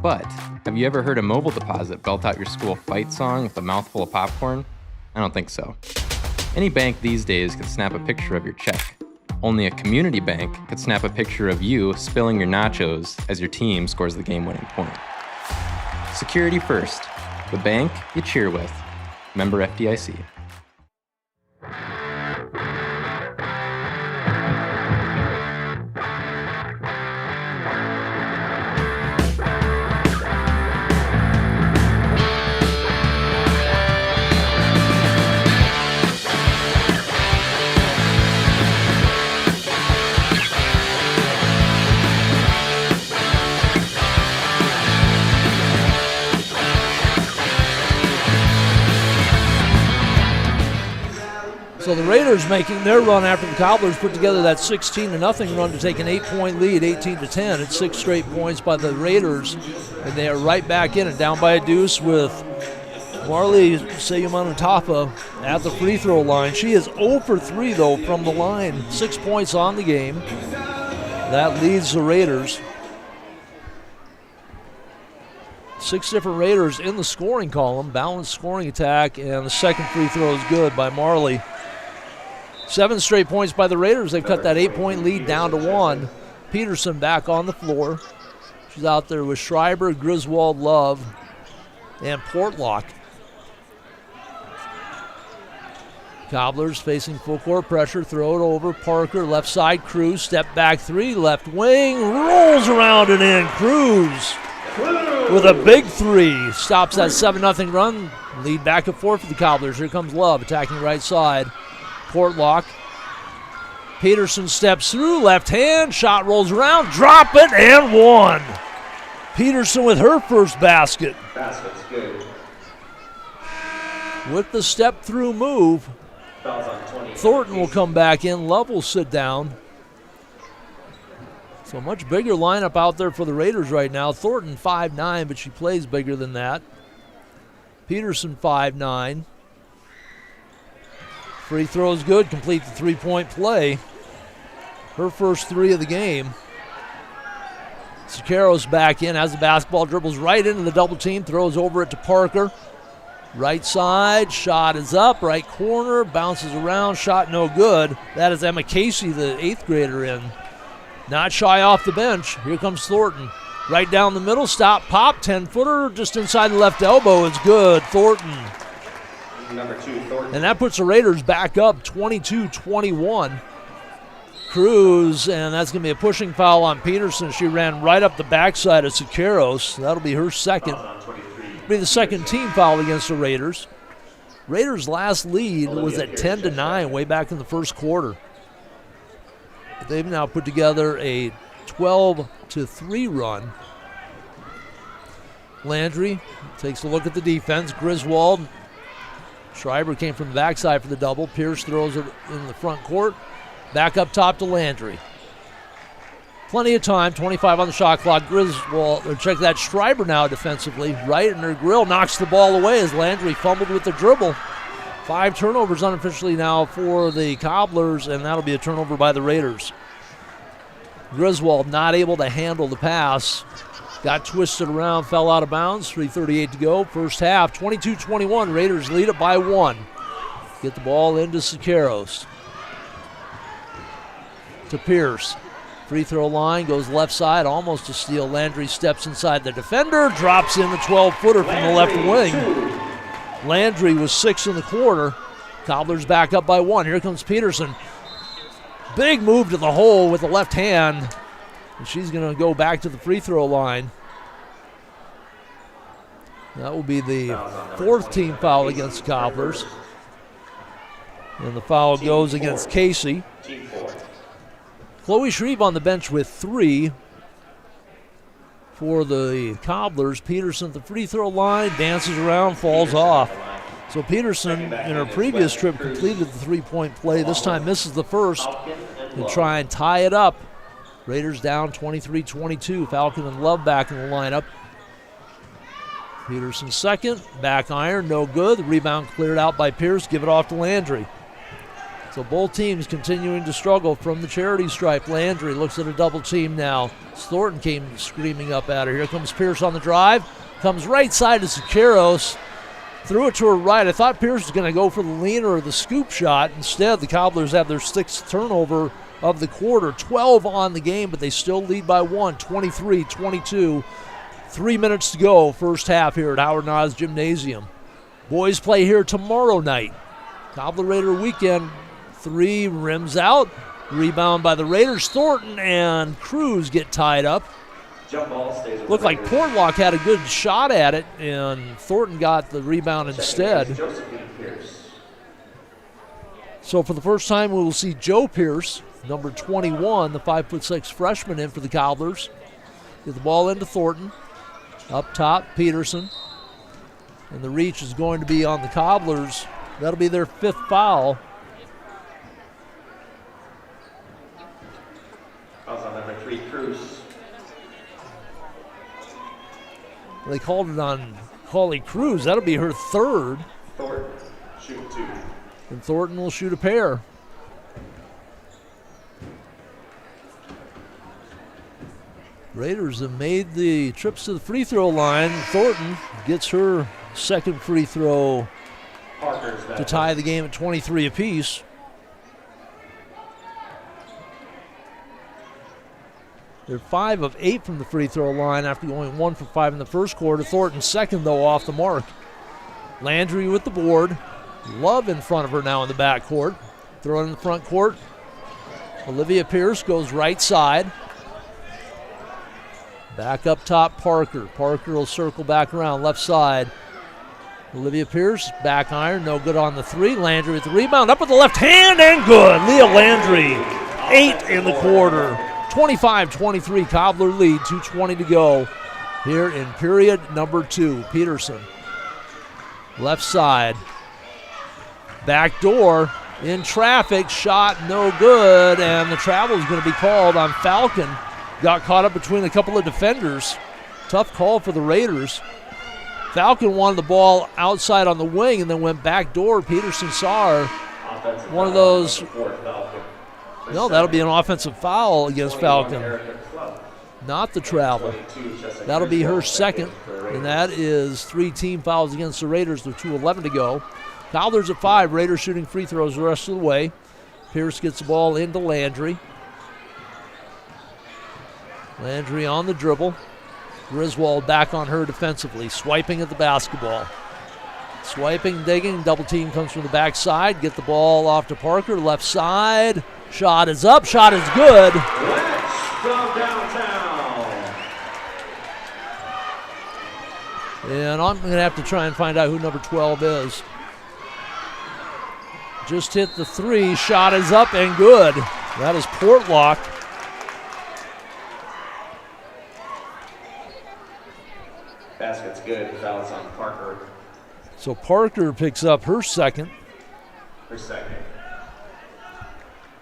But have you ever heard a mobile deposit belt out your school fight song with a mouthful of popcorn? I don't think so. Any bank these days can snap a picture of your check. Only a community bank could snap a picture of you spilling your nachos as your team scores the game-winning point. Security First, the bank you cheer with. Member FDIC. So the Raiders making their run after the Cobblers put together that 16-0 run to take an 8-point lead, 18-10. It's 6 straight points by the Raiders, and they are right back in it, down by a deuce with Marley Sayumanutapa at the free throw line. She is 0 for 3, though, from the line. 6 points on the game. That leads the Raiders. 6 different Raiders in the scoring column, balanced scoring attack, and the second free throw is good by Marley. 7 straight points by the Raiders. They've cut that 8-point lead down to 1. Peterson back on the floor. She's out there with Schreiber, Griswold, Love, and Portlock. Cobblers facing full court pressure. Throw it over. Parker, left side. Cruz, step back 3, left wing. Rolls around and in. Cruz with a big 3. Stops that 7-0 run. Lead back and forth for the Cobblers. Here comes Love attacking right side. Portlock. Peterson steps through, left hand, shot rolls around, drop it, and 1. Peterson with her first basket. Basket's good. With the step through move, Fouls on 20. Thornton will come back in, Love will sit down. So much bigger lineup out there for the Raiders right now. Thornton 5'9", but she plays bigger than that. Peterson 5'9". Free throw is good, complete the 3-point play. Her first 3 of the game. Siqueiros back in, has the basketball, dribbles right into the double team, throws over it to Parker. Right side, shot is up, right corner, bounces around, shot no good. That is Emma Casey, the 8th grader in. Not shy off the bench. Here comes Thornton. Right down the middle, stop, pop, 10-footer, just inside the left elbow. It's good, Thornton. Number 2, Thornton. And that puts the Raiders back up 22-21. Cruz, and that's going to be a pushing foul on Peterson. She ran right up the backside of Siqueiros. That'll be her second. It'll be the second team foul against the Raiders. Raiders' last lead was at 10-9 way back in the first quarter. They've now put together a 12-3 run. Landry takes a look at the defense. Griswold. Schreiber came from the backside for the double. Pierce throws it in the front court. Back up top to Landry. Plenty of time, 25 on the shot clock. Griswold, or check that, Schreiber now defensively. Right in her grill, knocks the ball away as Landry fumbled with the dribble. 5 turnovers unofficially now for the Cobblers, and that'll be a turnover by the Raiders. Griswold not able to handle the pass. Got twisted around, fell out of bounds. 3:38 to go. First half, 22-21. Raiders lead it by 1. Get the ball into Siqueiros. To Pierce. Free throw line, goes left side, almost a steal. Landry steps inside the defender, drops in the 12-footer from the left wing. Landry was 6 in the quarter. Cobblers back up by 1. Here comes Peterson. Big move to the hole with the left hand. And she's going to go back to the free throw line. That will be the 4th team foul against Cobblers. And the foul goes against Casey. Chloe Shreve on the bench with 3 for the Cobblers. Peterson at the free throw line, dances around, falls off. So Peterson, in her previous trip, completed the 3-point play. This time misses the first to try and tie it up. Raiders down 23-22. Falcon and Love back in the lineup. Peterson second, back iron, no good. The rebound cleared out by Pierce. Give it off to Landry. So both teams continuing to struggle from the charity stripe. Landry looks at a double team now. Thornton came screaming up at her. Here comes Pierce on the drive. Comes right side to Siqueiros. Threw it to her right. I thought Pierce was going to go for the leaner or the scoop shot. Instead, the Cobblers have their 6th turnover of the quarter. 12 on the game, but they still lead by 1, 23-22. 3 minutes to go, first half here at Howard Nas Gymnasium. Boys play here tomorrow night. Cobbler Raider weekend. 3 rims out. Rebound by the Raiders. Thornton and Cruz get tied up. Looked like Portlock had a good shot at it, and Thornton got the rebound instead. So for the first time, we will see Joe Pierce, number 21, the 5'6" freshman, in for the Cobblers. Get the ball into Thornton. Up top, Peterson. And the reach is going to be on the Cobblers. That'll be their 5th foul. On number 3, Cruz. They called it on Holly Cruz. That'll be her 3rd. Thornton, shoot 2. And Thornton will shoot a pair. Raiders have made the trips to the free throw line. Thornton gets her 2nd free throw to tie the game at 23 apiece. They're 5 of 8 from the free throw line after going 1 for 5 in the first quarter. Thornton 2nd, though, off the mark. Landry with the board. Love in front of her now in the backcourt. Throw it in the front court. Olivia Pierce goes right side. Back up top, Parker. Parker will circle back around left side. Olivia Pierce, back iron, no good on the 3. Landry with the rebound, up with the left hand, and good. Leah Landry, 8 in the quarter. 25-23, Cobbler lead, 2:20 to go here in period number 2. Peterson, left side. Back door, in traffic, shot no good, and the travel is going to be called on Falcon. Got caught up between a couple of defenders. Tough call for the Raiders. Falcon wanted the ball outside on the wing and then went back door. Peterson saw her. One of those. No, that'll be an offensive foul against Falcon. Not the travel. That'll be her 2nd, and that is 3 team fouls against the Raiders with 2:11 to go. Cobblers at 5. Raiders shooting free throws the rest of the way. Pierce gets the ball into Landry. Landry on the dribble. Griswold back on her defensively, swiping at the basketball. Swiping, digging, double team comes from the backside. Get the ball off to Parker, left side. Shot is up, shot is good. From downtown. And I'm going to have to try and find out who number 12 is. Just hit the 3, shot is up and good. That is Portlock. Basket's good. Foul's on Parker. So Parker picks up her 2nd. Her 2nd.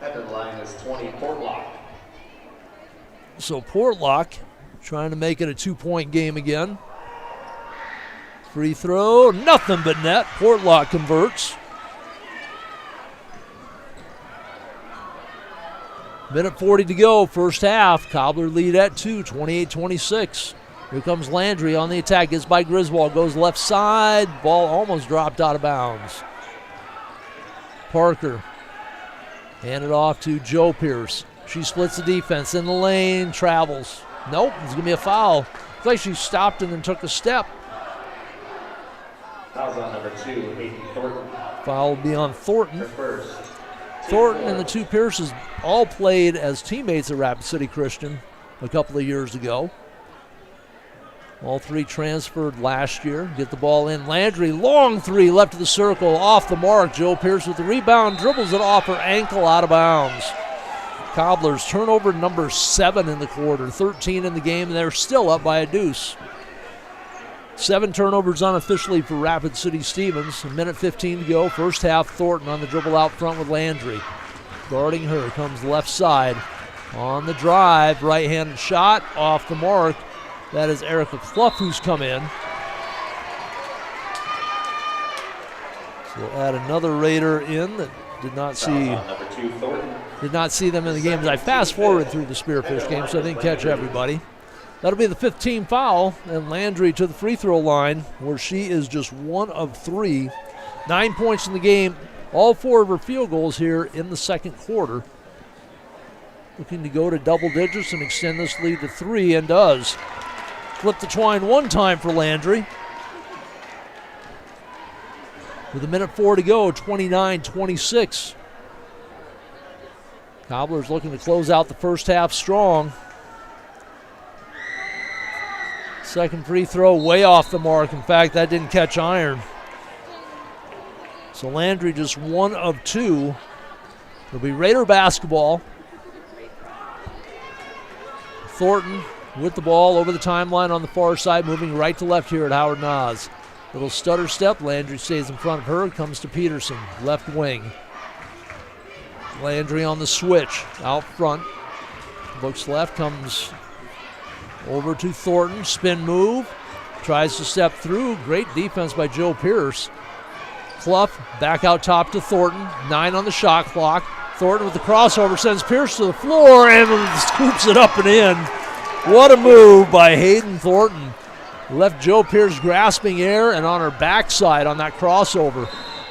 At the line is 20, Portlock. So Portlock trying to make it a 2-point game again. Free throw, nothing but net. Portlock converts. Minute 40 to go, first half. Cobbler lead at 2, 28-26. Here comes Landry on the attack. Gets by Griswold, goes left side. Ball almost dropped out of bounds. Parker handed off to Joe Pierce. She splits the defense in the lane, travels. Nope, it's going to be a foul. Looks like she stopped and then took a step. Foul's on number 2, Aiden Thornton. Foul will be on Thornton. Her first. Thornton and the two Pierces all played as teammates at Rapid City Christian a couple of years ago. All three transferred last year. Get the ball in. Landry, long three, left of the circle, off the mark. Joe Pierce with the rebound, dribbles it off her ankle, out of bounds. Cobblers turnover number 7 in the quarter, 13 in the game, and they're still up by a deuce. 7 turnovers unofficially for Rapid City Stevens. A minute 15 to go. First half, Thornton on the dribble out front with Landry. Guarding her comes left side. On the drive, right-handed shot, off the mark. That is Erica Clough who's come in. So we'll add another Raider in that did not see them in the game. As I fast forward through the Spearfish game, so I didn't catch everybody. That'll be the 15th foul, and Landry to the free throw line, where she is just 1 of 3. 9 points in the game. All 4 of her field goals here in the second quarter. Looking to go to double digits and extend this lead to 3, and does. Flip the twine one time for Landry. With a minute 4 to go, 29-26. Cobblers looking to close out the first half strong. Second free throw way off the mark. In fact, that didn't catch iron. So Landry just 1 of 2. It'll be Raider basketball. Thornton with the ball over the timeline on the far side, moving right to left here at Howard Nas. Little stutter step. Landry stays in front of her. Comes to Peterson, left wing. Landry on the switch, out front. Looks left, comes over to Thornton. Spin move. Tries to step through. Great defense by Joe Pierce. Clough back out top to Thornton. 9 on the shot clock. Thornton with the crossover sends Pierce to the floor and scoops it up and in. What a move by Hayden Thornton. Left Joe Pierce grasping air and on her backside on that crossover.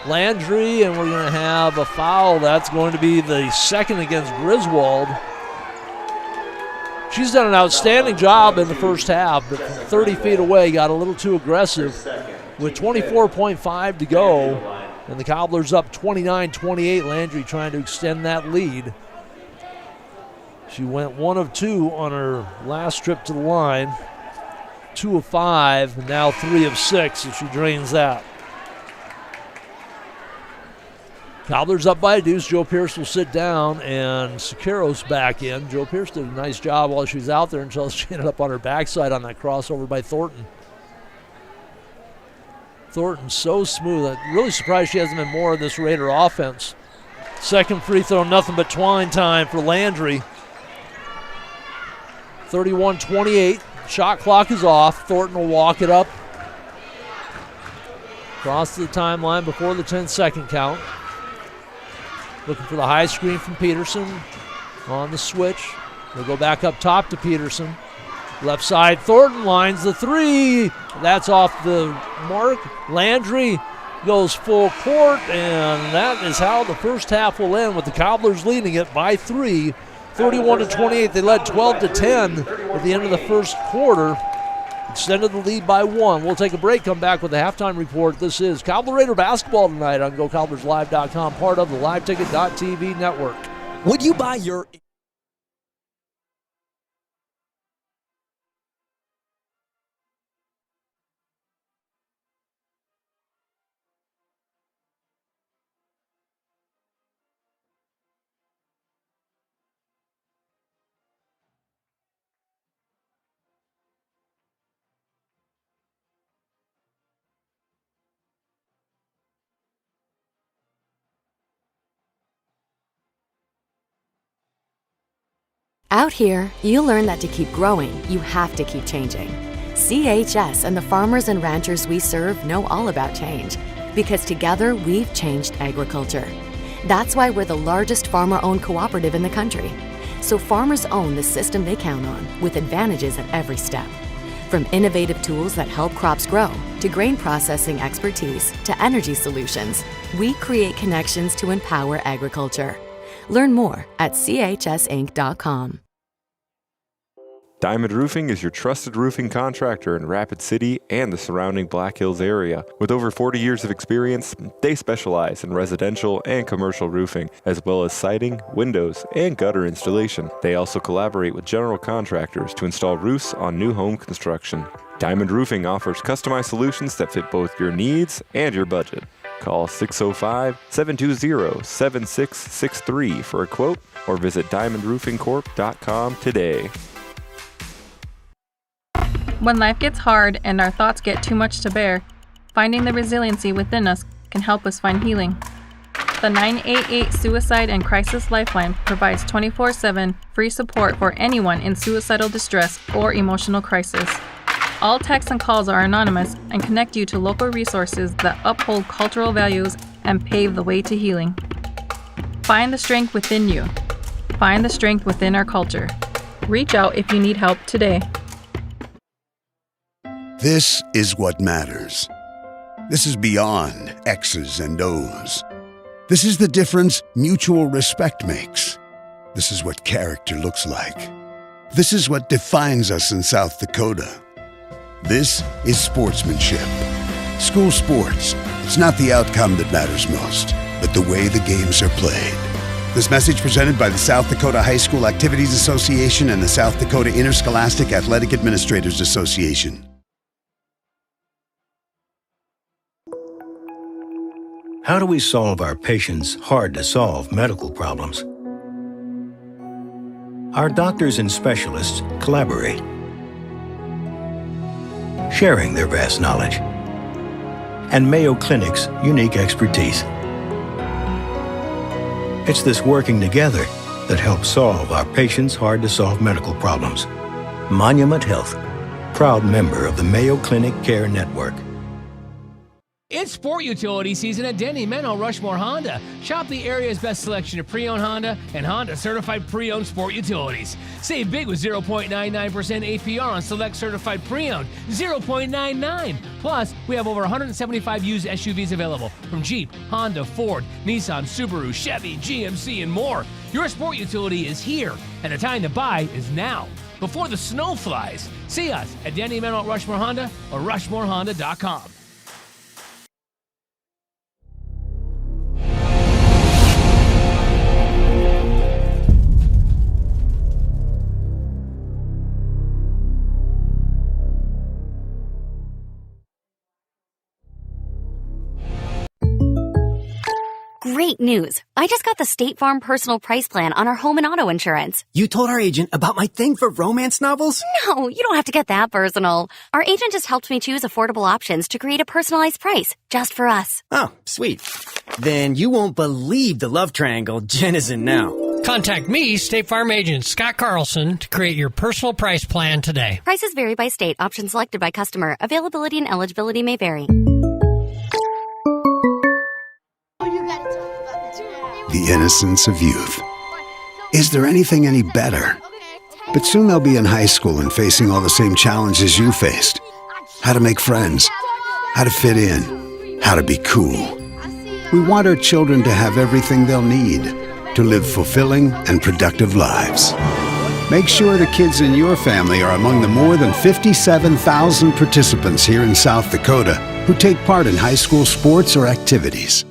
Landry, and we're going to have a foul. That's going to be the second against Griswold. She's done an outstanding job in the first half, but from 30 feet away got a little too aggressive with 24.5 to go. And the Cobblers up 29-28. Landry trying to extend that lead. She went 1 of 2 on her last trip to the line. 2 of 5, and now 3 of 6 if she drains that. Cobblers up by a deuce. Joe Pierce will sit down, and Siqueiros back in. Joe Pierce did a nice job while she was out there until she ended up on her backside on that crossover by Thornton. Thornton so smooth. I'm really surprised she hasn't been more of this Raider offense. Second free throw, nothing but twine time for Landry. 31-28. Shot clock is off. Thornton will walk it up. Cross to the timeline before the 10-second count. Looking for the high screen from Peterson on the switch. They'll go back up top to Peterson. Left side, Thornton lines the 3. That's off the mark. Landry goes full court, and that is how the first half will end, with the Cobblers leading it by 3. 31-28. They led 12-10 at the end of the first quarter. Extended the lead by 1. We'll take a break, come back with the halftime report. This is Cobbler Raider basketball tonight on GoCobblersLive.com, part of the LiveTicket.tv network. Would you buy your... Out here, you learn that to keep growing, you have to keep changing. CHS and the farmers and ranchers we serve know all about change, because together we've changed agriculture. That's why we're the largest farmer-owned cooperative in the country. So farmers own the system they count on, with advantages at every step. From innovative tools that help crops grow, to grain processing expertise, to energy solutions, we create connections to empower agriculture. Learn more at chsinc.com. Diamond Roofing is your trusted roofing contractor in Rapid City and the surrounding Black Hills area. With over 40 years of experience, they specialize in residential and commercial roofing, as well as siding, windows, and gutter installation. They also collaborate with general contractors to install roofs on new home construction. Diamond Roofing offers customized solutions that fit both your needs and your budget. Call 605-720-7663 for a quote or visit diamondroofingcorp.com today. When life gets hard and our thoughts get too much to bear, finding the resiliency within us can help us find healing. The 988 Suicide and Crisis Lifeline provides 24/7 free support for anyone in suicidal distress or emotional crisis. All texts and calls are anonymous and connect you to local resources that uphold cultural values and pave the way to healing. Find the strength within you. Find the strength within our culture. Reach out if you need help today. This is what matters. This is beyond X's and O's. This is the difference mutual respect makes. This is what character looks like. This is what defines us in South Dakota. This is sportsmanship. School sports. It's not the outcome that matters most, but the way the games are played. This message presented by the South Dakota High School Activities Association and the South Dakota Interscholastic Athletic Administrators Association. How do we solve our patients' hard-to-solve medical problems? Our doctors and specialists collaborate, sharing their vast knowledge and Mayo Clinic's unique expertise. It's this working together that helps solve our patients' hard-to-solve medical problems. Monument Health, proud member of the Mayo Clinic Care Network. It's sport utility season at Denny Menno Rushmore Honda. Shop the area's best selection of pre-owned Honda and Honda certified pre-owned sport utilities. Save big with 0.99% APR on select certified pre-owned, 0.99. Plus, we have over 175 used SUVs available from Jeep, Honda, Ford, Nissan, Subaru, Chevy, GMC, and more. Your sport utility is here, and the time to buy is now, before the snow flies. See us at Denny Menno Rushmore Honda or RushmoreHonda.com. Great news. I just got the State Farm personal price plan on our home and auto insurance. You told our agent about my thing for romance novels? No, you don't have to get that personal. Our agent just helped me choose affordable options to create a personalized price just for us. Oh, sweet. Then you won't believe the love triangle Jen is in now. Contact me, State Farm agent Scott Carlson, to create your personal price plan today. Prices vary by state. Options selected by customer. Availability and eligibility may vary. The innocence of youth. Is there anything any better? But soon they'll be in high school and facing all the same challenges you faced. How to make friends, how to fit in, how to be cool. We want our children to have everything they'll need to live fulfilling and productive lives. Make sure the kids in your family are among the more than 57,000 participants here in South Dakota who take part in high school sports or activities.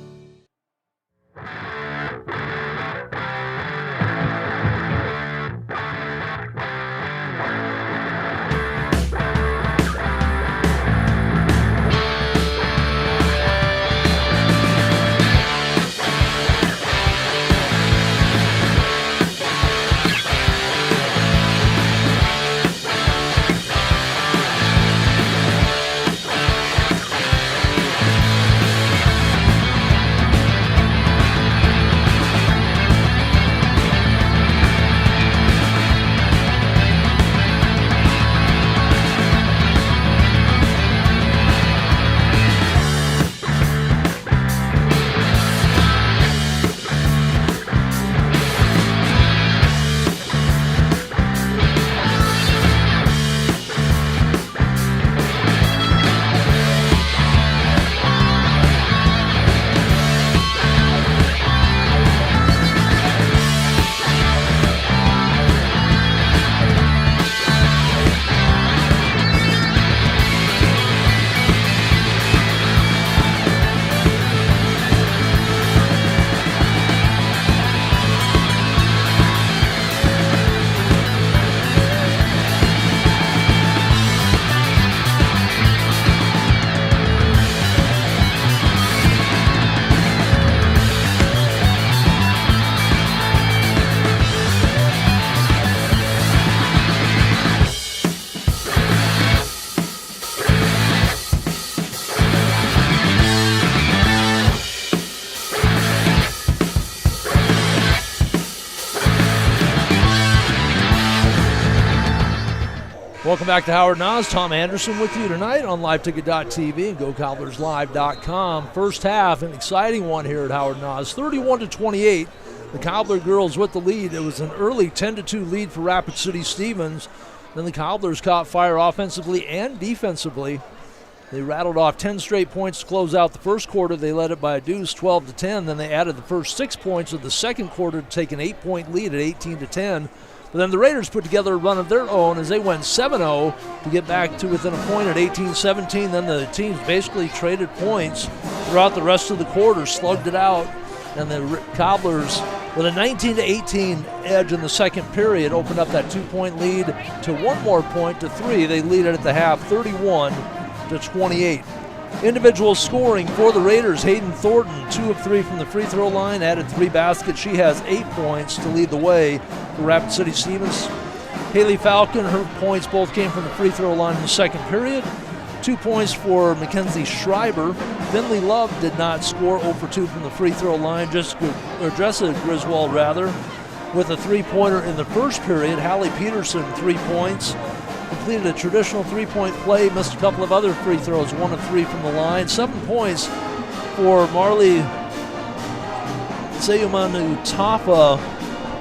Welcome back to Howard Nas. Tom Anderson with you tonight on LiveTicket.tv and GoCobblersLive.com. First half, an exciting one here at Howard Nas. 31-28. The Cobbler girls with the lead. It was an early 10-2 lead for Rapid City Stevens. Then the Cobblers caught fire offensively and defensively. They rattled off 10 straight points to close out the first quarter. They led it by a deuce, 12-10. Then they added the first 6 points of the second quarter to take an 8-point lead at 18-10. But then the Raiders put together a run of their own as they went 7-0 to get back to within a point at 18-17. Then the teams basically traded points throughout the rest of the quarter, slugged it out, and the Cobblers, with a 19-18 edge in the second period, opened up that 2-point lead to 1 more point to 3. They lead it at the half, 31-28. Individual scoring for the Raiders, Hayden Thornton, 2 of 3 from the free throw line, added 3 baskets. She has 8 points to lead the way for Rapid City Stevens. Haley Falcon, her points both came from the free throw line in the second period. 2 points for Mackenzie Schreiber. Finley Love did not score, 0 for 2 from the free throw line. Jessica Griswold, with a 3-pointer in the first period. Hallie Peterson, 3 points. Completed a traditional 3-point play, missed a couple of other free throws, 1 of 3 from the line. 7 points for Marley Seyumanu Tafa,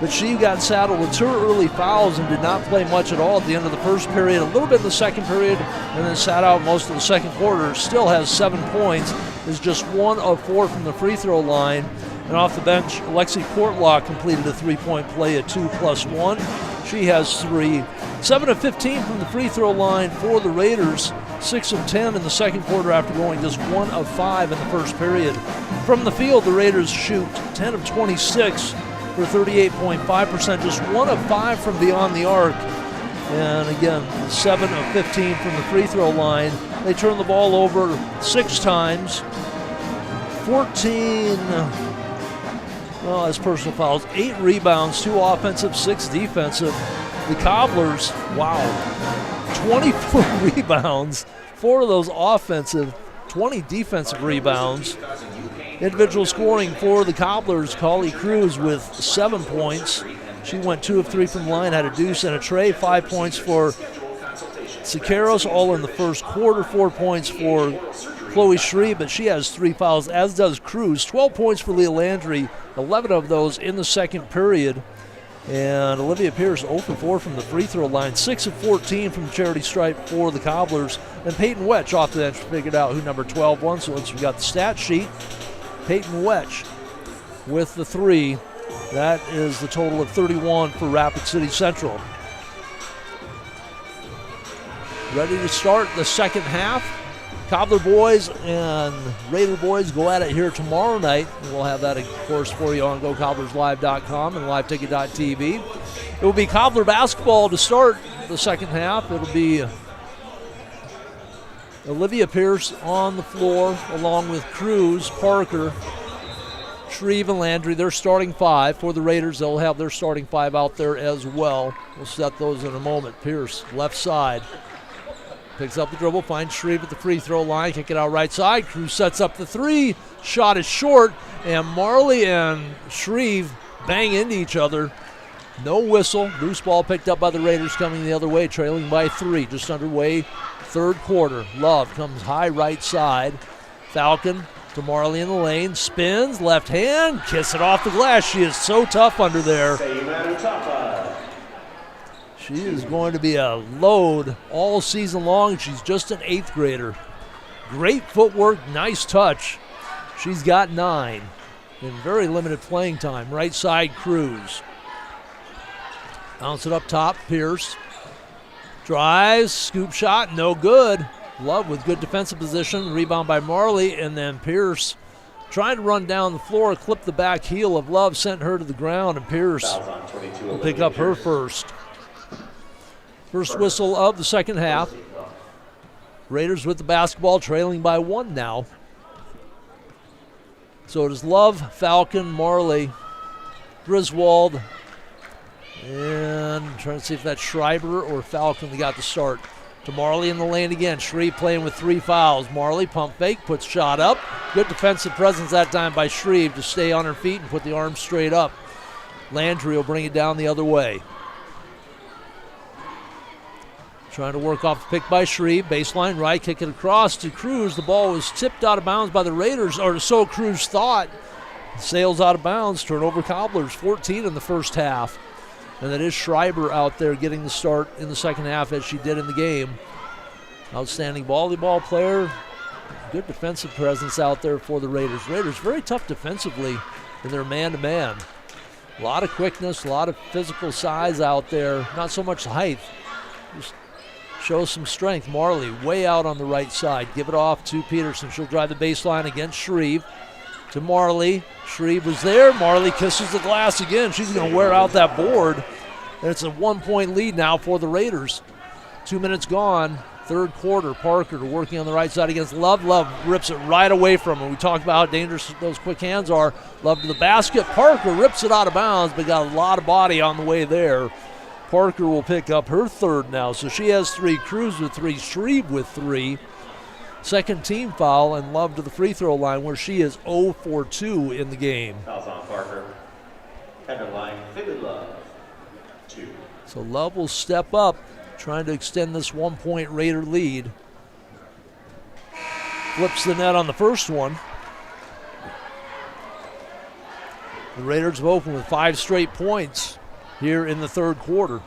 but she got saddled with 2 early fouls and did not play much at all at the end of the first period, a little bit in the second period, and then sat out most of the second quarter. Still has 7 points, is just 1 of 4 from the free throw line. And off the bench, Alexi Portlock completed a 3-point play at 2+1. She has 3. 7 of 15 from the free throw line for the Raiders. 6 of 10 in the second quarter after going just 1 of 5 in the first period. From the field, the Raiders shoot 10 of 26 for 38.5%. Just 1 of 5 from beyond the arc. And again, 7 of 15 from the free throw line. They turn the ball over 6 times. 14... well, as personal fouls, 8 rebounds, 2 offensive, 6 defensive. The Cobblers, 24 rebounds, 4 of those offensive, 20 defensive rebounds. Individual scoring for the Cobblers, Collie Cruz with 7 points. She went 2 of 3 from the line, had a deuce and a tray. 5 points for Siqueiros, all in the first quarter. 4 points for Chloe Shreve, but she has 3 fouls, as does Cruz. 12 points for Leah Landry, 11 of those in the second period. And Olivia Pierce 0 for 4 from the free throw line, 6 of 14 from the charity stripe for the Cobblers. And Peyton Wetch off the bench figured out who number 12 was. So once we got the stat sheet, Peyton Wetch with the 3. That is the total of 31 for Rapid City Central. Ready to start the second half. Cobbler boys and Raider boys go at it here tomorrow night. We'll have that, of course, for you on GoCobblersLive.com and LiveTicket.tv. It will be Cobbler basketball to start the second half. It'll be Olivia Pierce on the floor along with Cruz, Parker, Shreve, and Landry. They're starting 5 for the Raiders. They'll have their starting 5 out there as well. We'll set those in a moment. Pierce, left side. Picks up the dribble, finds Shreve at the free throw line, kick it out right side. Cruz sets up the 3, shot is short, and Marley and Shreve bang into each other. No whistle. Loose ball picked up by the Raiders coming the other way, trailing by 3. Just underway, third quarter. Love comes high right side. Falcon to Marley in the lane, spins, left hand, kiss it off the glass. She is so tough under there. She is going to be a load all season long. She's just an 8th grader. Great footwork, nice touch. She's got 9 in very limited playing time. Right side, Cruz. Bounce it up top, Pierce. Drives, scoop shot, no good. Love with good defensive position. Rebound by Marley, and then Pierce trying to run down the floor, clipped the back heel of Love, sent her to the ground, and Pierce will pick up her first. First whistle of the second half. Raiders with the basketball, trailing by 1 now. So it is Love, Falcon, Marley, Griswold, and I'm trying to see if that's Schreiber or Falcon that got the start. To Marley in the lane again. Shreve playing with 3 fouls. Marley pump fake, puts shot up. Good defensive presence that time by Shreve to stay on her feet and put the arms straight up. Landry will bring it down the other way. Trying to work off the pick by Shreve. Baseline right, kick it across to Cruz. The ball was tipped out of bounds by the Raiders, or so Cruz thought. Sails out of bounds. Turnover Cobblers, 14 in the first half. And that is Schreiber out there getting the start in the second half as she did in the game. Outstanding volleyball player. Good defensive presence out there for the Raiders. Raiders very tough defensively in their man-to-man. A lot of quickness, a lot of physical size out there. Not so much height. Just shows some strength. Marley way out on the right side. Give it off to Peterson. She'll drive the baseline against Shreve. To Marley. Shreve was there. Marley kisses the glass again. She's going to wear out that board. And it's a 1-point lead now for the Raiders. 2 minutes gone. Third quarter. Parker working on the right side against Love. Love rips it right away from her. We talked about how dangerous those quick hands are. Love to the basket. Parker rips it out of bounds, but got a lot of body on the way there. Parker will pick up her third now. So she has 3. Cruz with 3. Shreve with 3. Second team foul, and Love to the free throw line where she is 0 for 2 in the game. Fouls on Parker. Header line, Phoebe Love, 2. So Love will step up, trying to extend this 1-point Raider lead. Flips the net on the first one. The Raiders have opened with 5 straight points here in the third quarter.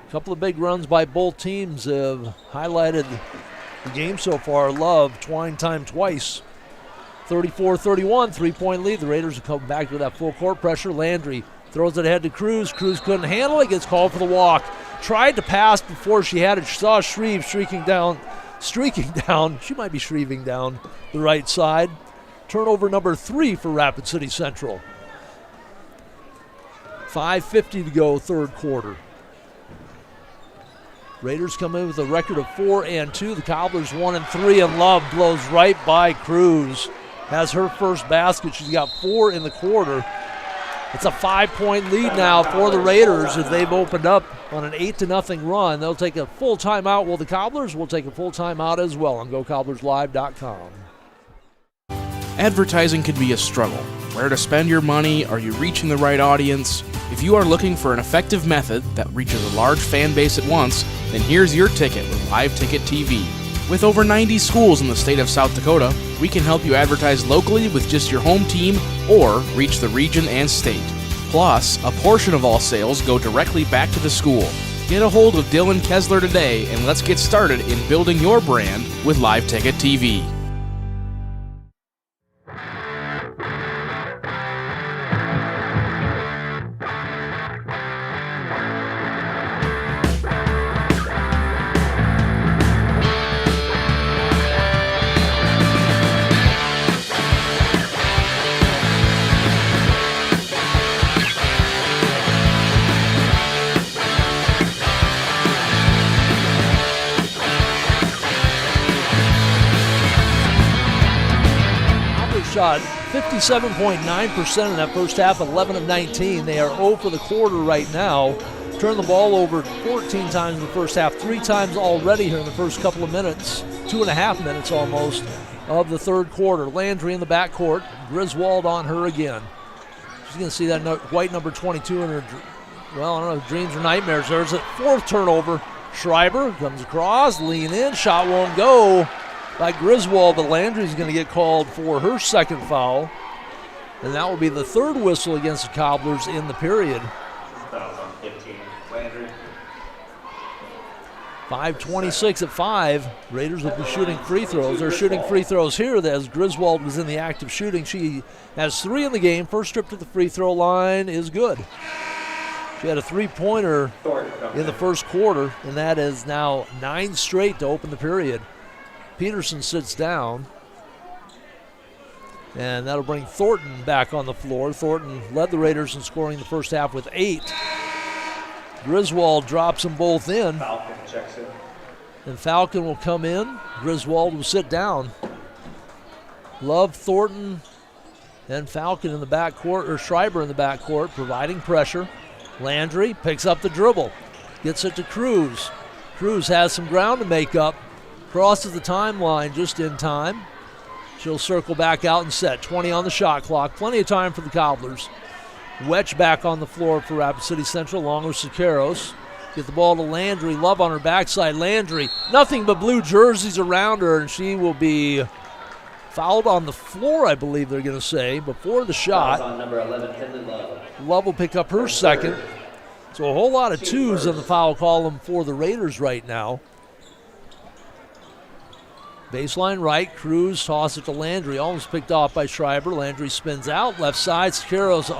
A couple of big runs by both teams have highlighted the game so far. Love, twine time twice. 34-31, 3-point lead. The Raiders have come back with that full court pressure. Landry throws it ahead to Cruz. Cruz couldn't handle it, gets called for the walk. Tried to pass before she had it. She saw Shreve streaking down. She might be shreving down the right side. Turnover number 3 for Rapid City Central. 5:50 to go, third quarter. Raiders come in with a record of 4 and 2. The Cobblers 1 and 3, and Love blows right by Cruz. Has her first basket. She's got 4 in the quarter. It's a 5-point lead now for the Raiders as they've opened up on an 8-0 run. They'll take a full timeout. Well, the Cobblers will take a full timeout as well on GoCobblersLive.com. Advertising can be a struggle. Where to spend your money? Are you reaching the right audience? If you are looking for an effective method that reaches a large fan base at once, then here's your ticket with Live Ticket TV. With over 90 schools in the state of South Dakota, we can help you advertise locally with just your home team or reach the region and state. Plus, a portion of all sales go directly back to the school. Get a hold of Dylan Kessler today and let's get started in building your brand with Live Ticket TV. Shot 57.9% in that first half, 11 of 19. They are 0 for the quarter right now. Turned the ball over 14 times in the first half, 3 times already here in the first couple of minutes, 2.5 minutes almost of the third quarter. Landry in the backcourt, Griswold on her again. She's going to see that white number 22 in her, well, I don't know if dreams or nightmares. There's a 4th turnover. Schreiber comes across, lean in, shot won't go by Griswold, but Landry's going to get called for her second foul. And that will be the 3rd whistle against the Cobblers in the period. Fouls on 15, Landry. 5:26 at 5. Raiders will be shooting free throws. They're shooting free throws here as Griswold was in the act of shooting. She has 3 in the game. First trip to the free throw line is good. She had a 3-pointer in the first quarter, and that is now 9 straight to open the period. Peterson sits down, and that'll bring Thornton back on the floor. Thornton led the Raiders in scoring the first half with 8. Griswold drops them both in. Falcon checks in. And Falcon will come in. Griswold will sit down. Love, Thornton, and Falcon in the backcourt, or Schreiber in the backcourt, providing pressure. Landry picks up the dribble, gets it to Cruz. Cruz has some ground to make up. Crosses the timeline just in time. She'll circle back out and set. 20 on the shot clock. Plenty of time for the Cobblers. Wetch back on the floor for Rapid City Central along with Siqueiros. Get the ball to Landry. Love on her backside. Landry, nothing but blue jerseys around her, and she will be fouled on the floor, I believe they're going to say, before the shot. On number 11, Finley Love. Love will pick up her second. So a whole lot of twos in the foul column for the Raiders right now. Baseline right, Cruz toss it to Landry, almost picked off by Schreiber. Landry spins out, left side, Sequeiros,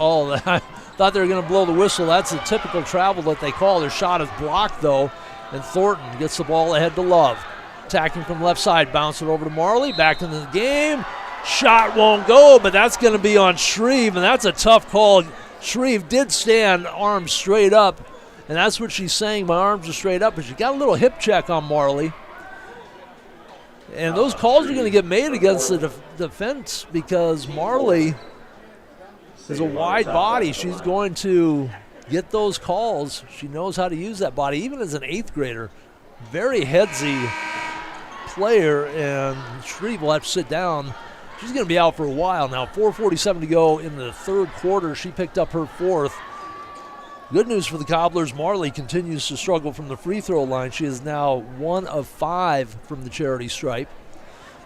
I thought they were going to blow the whistle. That's a typical travel that they call. Their shot is blocked, though, and Thornton gets the ball ahead to Love. Attacking from left side, bounce it over to Marley, back into the game. Shot won't go, but that's going to be on Shreve, and that's a tough call. Shreve did stand arms straight up, and that's what she's saying, my arms are straight up, but she got a little hip check on Marley. And those calls are going to get made against the defense because Marley is a wide body. She's going to get those calls. She knows how to use that body, even as an 8th grader. Very headsy player, and Shreve will have to sit down. She's going to be out for a while now. 4:47 to go in the third quarter. She picked up her 4th. Good news for the Cobblers. Marley continues to struggle from the free throw line. She is now 1 of 5 from the charity stripe.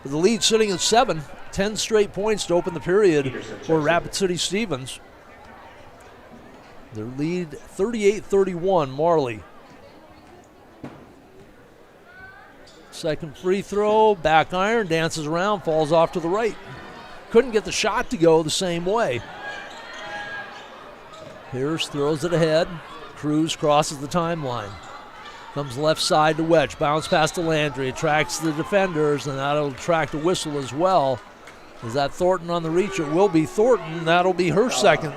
With the lead sitting at 7, 10 straight points to open the period for Rapid City Stevens. Their lead 38-31, Marley. Second free throw, back iron, dances around, falls off to the right. Couldn't get the shot to go the same way. Pierce throws it ahead. Cruz crosses the timeline. Comes left side to Wedge. Bounce pass to Landry. Attracts the defenders, and that'll attract a whistle as well. Is that Thornton on the reach? It will be Thornton. That'll be her second.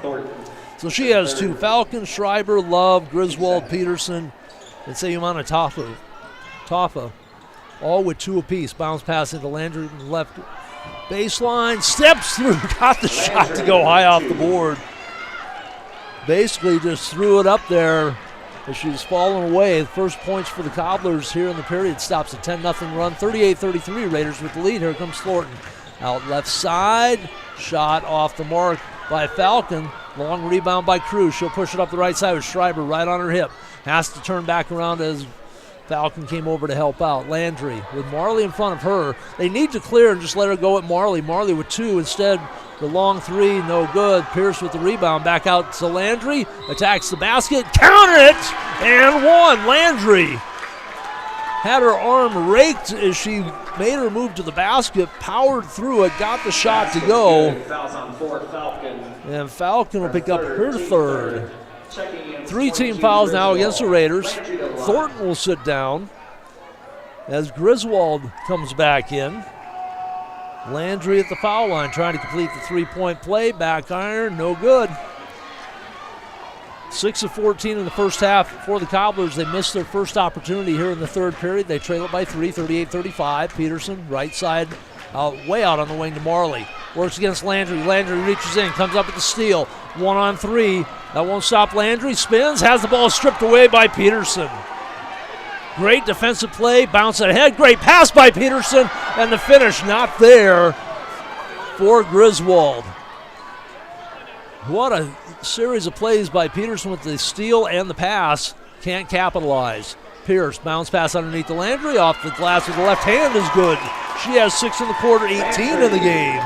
So she has 2. Falcon, Schreiber, Love, Griswold, Peterson, and Sayumana Tafa. All with 2 apiece. Bounce pass into Landry from the left baseline. Steps through. Got the shot to go high off the board. Basically just threw it up there as she's fallen away. The first points for the Cobblers here in the period. Stops a 10-0 run. 38-33 Raiders with the lead. Here comes Thornton. Out left side. Shot off the mark by Falcon. Long rebound by Cruz. She'll push it up the right side with Schreiber right on her hip. Has to turn back around as Falcon came over to help out. Landry with Marley in front of her. They need to clear and just let her go at Marley. Marley with 2 instead. The long 3, no good. Pierce with the rebound. Back out to Landry. Attacks the basket. Count it! And 1. Landry had her arm raked as she made her move to the basket. Powered through it. Got the shot to go. And Falcon will pick up her 3rd. 3 team fouls now against the Raiders. Thornton will sit down as Griswold comes back in. Landry at the foul line trying to complete the 3-point play. Back iron, no good. 6 of 14 in the first half for the Cobblers. They missed their first opportunity here in the third period. They trail it by 3, 38-35. Peterson, right side, way out on the wing to Marley. Works against Landry. Landry reaches in, comes up with the steal. 1-on-3. That won't stop Landry. Spins, has the ball stripped away by Peterson. Great defensive play, bounce ahead. Great pass by Peterson, and the finish not there for Griswold. What a series of plays by Peterson with the steal and the pass. Can't capitalize. Pierce, bounce pass underneath the Landry, off the glass with the left hand is good. She has 6 in the quarter, 18 in the game.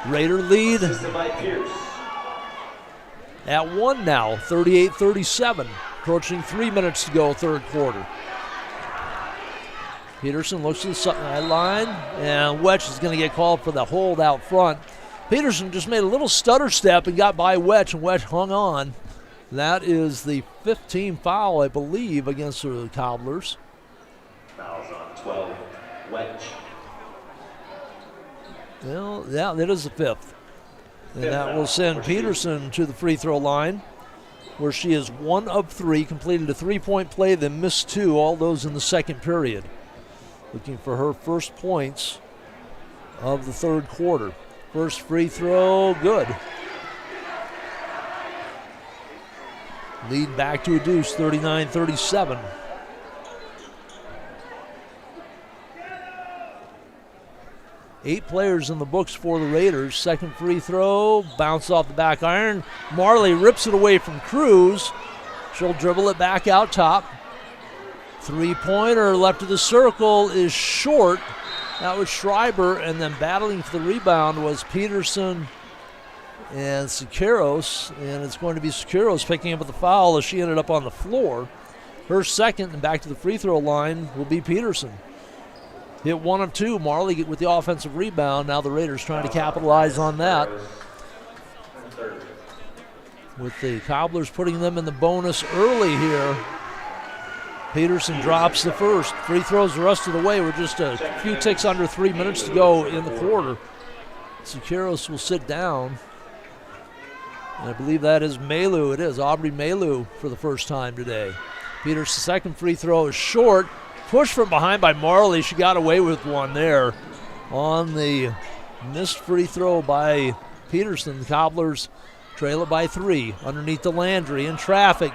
Raider lead at 1 now, 38-37. Approaching 3 minutes to go, third quarter. Peterson looks to the sideline, and Wetch is going to get called for the hold out front. Peterson just made a little stutter step and got by Wetch, and Wetch hung on. That is the 15th foul, I believe, against the Cobblers. Fouls on 12, Wetch. Well, yeah, that is the 5th. And that will send Peterson to the free throw line, where she is 1 of 3, completed a 3-point play, then missed 2, all those in the second period. Looking for her first points of the third quarter. First free throw, good. Lead back to a deuce, 39-37. Eight players in the books for the Raiders. Second free throw, bounce off the back iron. Marley rips it away from Cruz. She'll dribble it back out top. Three-pointer left of the circle is short. That was Schreiber, and then battling for the rebound was Peterson and Siqueiros, and it's going to be Siqueiros picking up with the foul as she ended up on the floor. Her second, and back to the free throw line will be Peterson. Hit 1 of 2. Marley with the offensive rebound. Now the Raiders trying to capitalize on that, with the Cobblers putting them in the bonus early here. Peterson drops the first. Free throws the rest of the way. We're just a few ticks under 3 minutes to go in the quarter. Siqueiros will sit down. And I believe that is Malu. It is Aubrey Malu for the first time today. Peterson's second free throw is short. Pushed from behind by Marley. She got away with one there on the missed free throw by Peterson. The Cobblers trail it by 3. Underneath to Landry in traffic.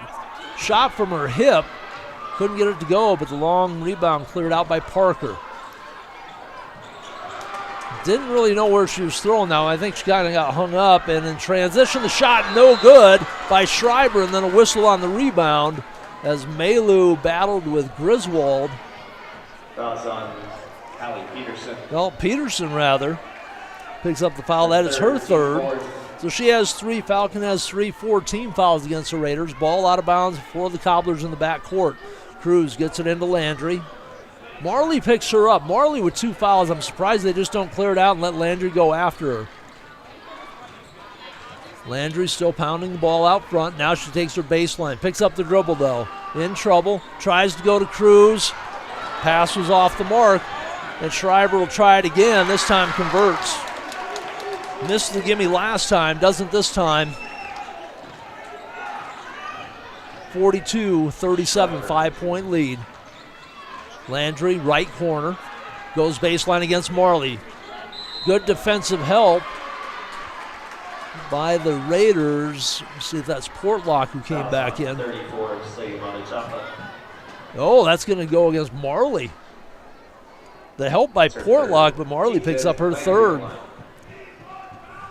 Shot from her hip. Couldn't get it to go, but the long rebound cleared out by Parker. Didn't really know where she was throwing now. I think she kind of got hung up, and in transition, the shot no good by Schreiber, and then a whistle on the rebound as Malu battled with Griswold. Fouls on Hallie Peterson. Well, Peterson, rather, picks up the foul. That is her third. So she has 3. Falcon has 3. 4 team fouls against the Raiders. Ball out of bounds for the Cobblers in the backcourt. Cruz gets it into Landry. Marley picks her up. Marley with 2 fouls. I'm surprised they just don't clear it out and let Landry go after her. Landry still pounding the ball out front. Now she takes her baseline. Picks up the dribble, though. In trouble. Tries to go to Cruz. Pass was off the mark. And Schreiber will try it again. This time converts. Missed the gimme last time. Doesn't this time. 42-37, 5-point lead. Landry, right corner. Goes baseline against Marley. Good defensive help by the Raiders. Let's see if that's Portlock who came back in. 34, oh, that's going to go against Marley. The help by Portlock, but Marley picks up her third.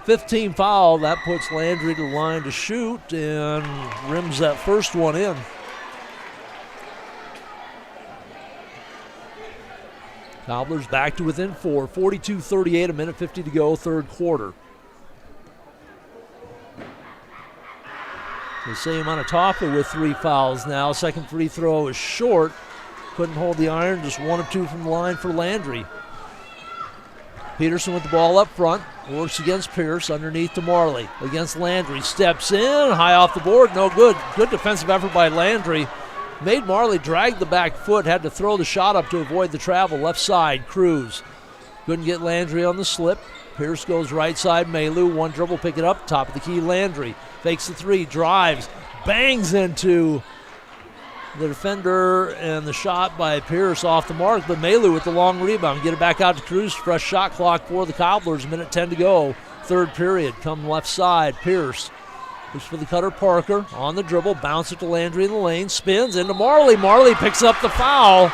15 foul. That puts Landry to the line to shoot and rims that first one in. Cobblers back to within 4. 42-38, a minute 50 to go, third quarter. Isaiah Manitopa with 3 fouls now. Second free throw is short. Couldn't hold the iron. Just 1 of 2 from the line for Landry. Peterson with the ball up front. Works against Pierce. Underneath to Marley. Against Landry. Steps in. High off the board. No good. Good defensive effort by Landry. Made Marley drag the back foot. Had to throw the shot up to avoid the travel. Left side. Cruz. Couldn't get Landry on the slip. Pierce goes right side. Malu. One dribble. Pick it up. Top of the key. Landry. Fakes the 3. Drives. Bangs into the defender, and the shot by Pierce off the mark, but Malu with the long rebound. Get it back out to Cruz. Fresh shot clock for the Cobblers. Minute 10 to go. Third period. Come left side. Pierce looks for the cutter. Parker on the dribble. Bounce it to Landry in the lane. Spins into Marley. Marley picks up the foul.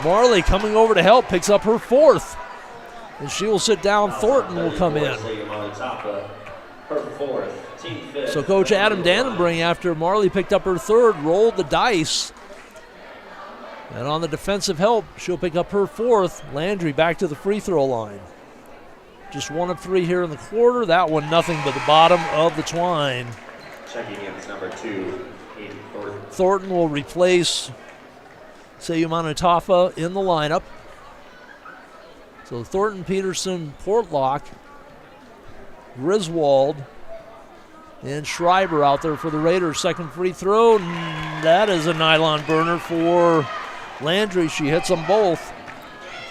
Marley coming over to help. Picks up her fourth. And she will sit down. Thornton will come in. So Coach Adam Dannenbring, after Marley picked up her third, rolled the dice. And on the defensive help, she'll pick up her fourth. Landry back to the free throw line. Just 1 of 3 here in the quarter. That one nothing but the bottom of the twine. Checking in is number 2, Aiden Thornton. Thornton will replace Sayumana Tafa in the lineup. So Thornton, Peterson, Portlock, Griswold, and Schreiber out there for the Raiders. Second free throw. That is a nylon burner for Landry. She hits them both.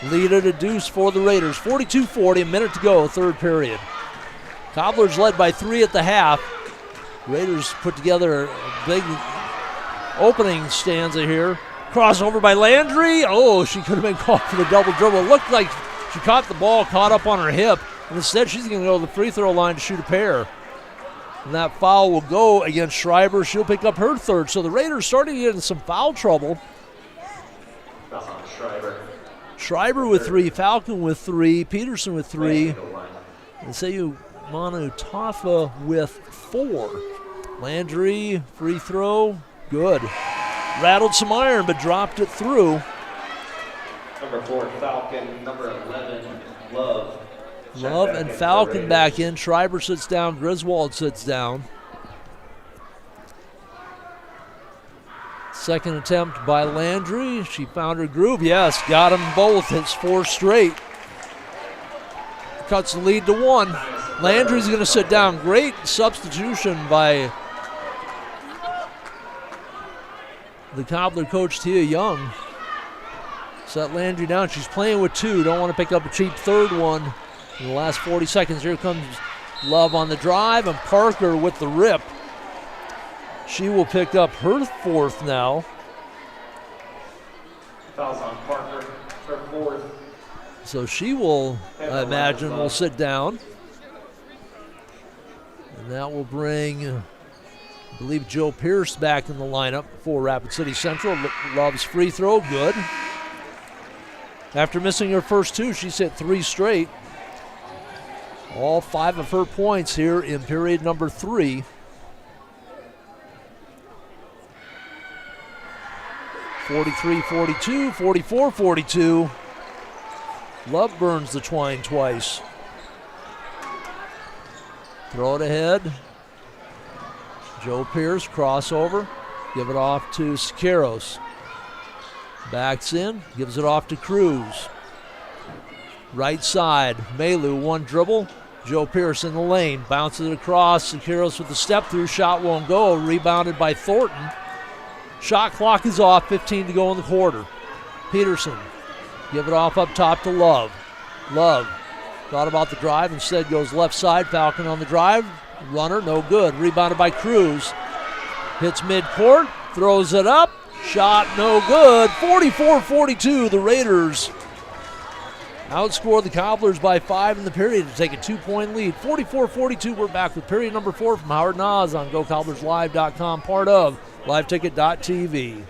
Lead at a deuce for the Raiders. 42-40, a minute to go, third period. Cobblers led by 3 at the half. Raiders put together a big opening stanza here. Crossover by Landry. Oh, she could have been called for the double dribble. It looked like she caught the ball, caught up on her hip, and instead she's going to go to the free throw line to shoot a pair. And that foul will go against Schreiber. She'll pick up her third. So the Raiders starting to get in some foul trouble. Schreiber with 3, Falcon with 3, Peterson with 3, and Sayumana Tafa with 4. Landry, free throw, good. Rattled some iron, but dropped it through. Number 4, Falcon. Number 11, Love. Love and Falcon back in. Schreiber sits down. Griswold sits down. Second attempt by Landry. She found her groove. Yes, got them both. Hits 4 straight. Cuts the lead to 1. Landry's going to sit down. Great substitution by the Cobbler coach, Tia Young. Set Landry down. She's playing with 2. Don't want to pick up a cheap third one in the last 40 seconds. Here comes Love on the drive, and Parker with the rip. She will pick up her 4th now. Fouls on Parker, her 4th. So she will, I imagine, will sit down. And that will bring, I believe, Joe Pierce back in the lineup for Rapid City Central. Love's free throw, good. After missing her first 2, she's hit 3 straight. All 5 of her points here in period number 3. (43-42), 44-42. Love burns the twine twice. Throw it ahead. Joe Pierce, crossover. Give it off to Siqueiros. Backs in, gives it off to Cruz. Right side, Melu, 1 dribble. Joe Pierce in the lane, bounces it across. Siqueiros with the step through, shot won't go. Rebounded by Thornton. Shot clock is off, 15 to go in the quarter. Peterson, give it off up top to Love. Love thought about the drive, instead goes left side. Falcon on the drive. Runner, no good. Rebounded by Cruz. Hits midcourt, throws it up. Shot no good. 44-42, the Raiders outscore the Cobblers by 5 in the period to take a 2-point lead. 44-42, we're back with period number 4 from Howard Nas on GoCobblersLive.com, part of LiveTicket.tv.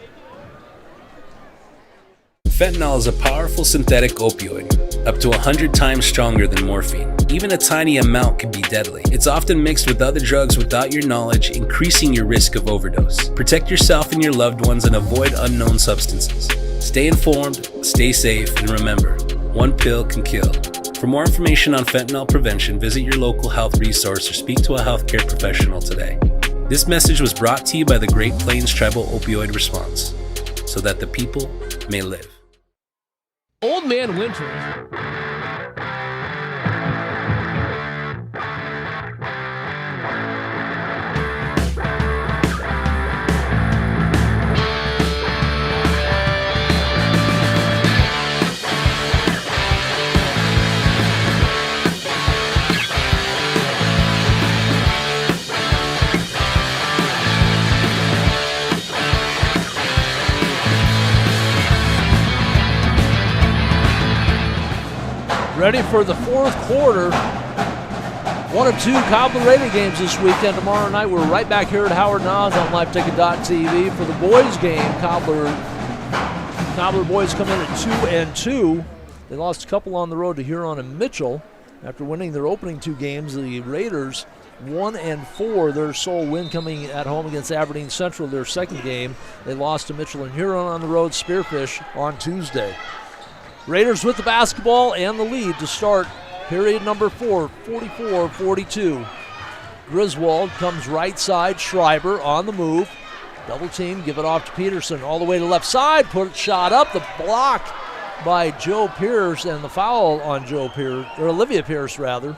Fentanyl is a powerful synthetic opioid, up to 100 times stronger than morphine. Even a tiny amount can be deadly. It's often mixed with other drugs without your knowledge, increasing your risk of overdose. Protect yourself and your loved ones and avoid unknown substances. Stay informed, stay safe, and remember, one pill can kill. For more information on fentanyl prevention, visit your local health resource or speak to a healthcare professional today. This message was brought to you by the Great Plains Tribal Opioid Response, so that the people may live. Old Man Winter. Ready for the 4th quarter. 1 of 2 Cobbler Raider games this weekend. Tomorrow night, we're right back here at Howard Nas on LiveTicket.tv for the boys game. Cobbler boys come in at 2-2. They lost a couple on the road to Huron and Mitchell. After winning their opening 2 games, the Raiders 1-4. Their sole win coming at home against Aberdeen Central, their second game. They lost to Mitchell and Huron on the road, Spearfish, on Tuesday. Raiders with the basketball and the lead to start period number 4, 44-42. Griswold comes right side, Schreiber on the move. Double team, give it off to Peterson, all the way to left side, put it shot up, the block by Joe Pierce, and the foul on Joe Pierce, or Olivia Pierce rather.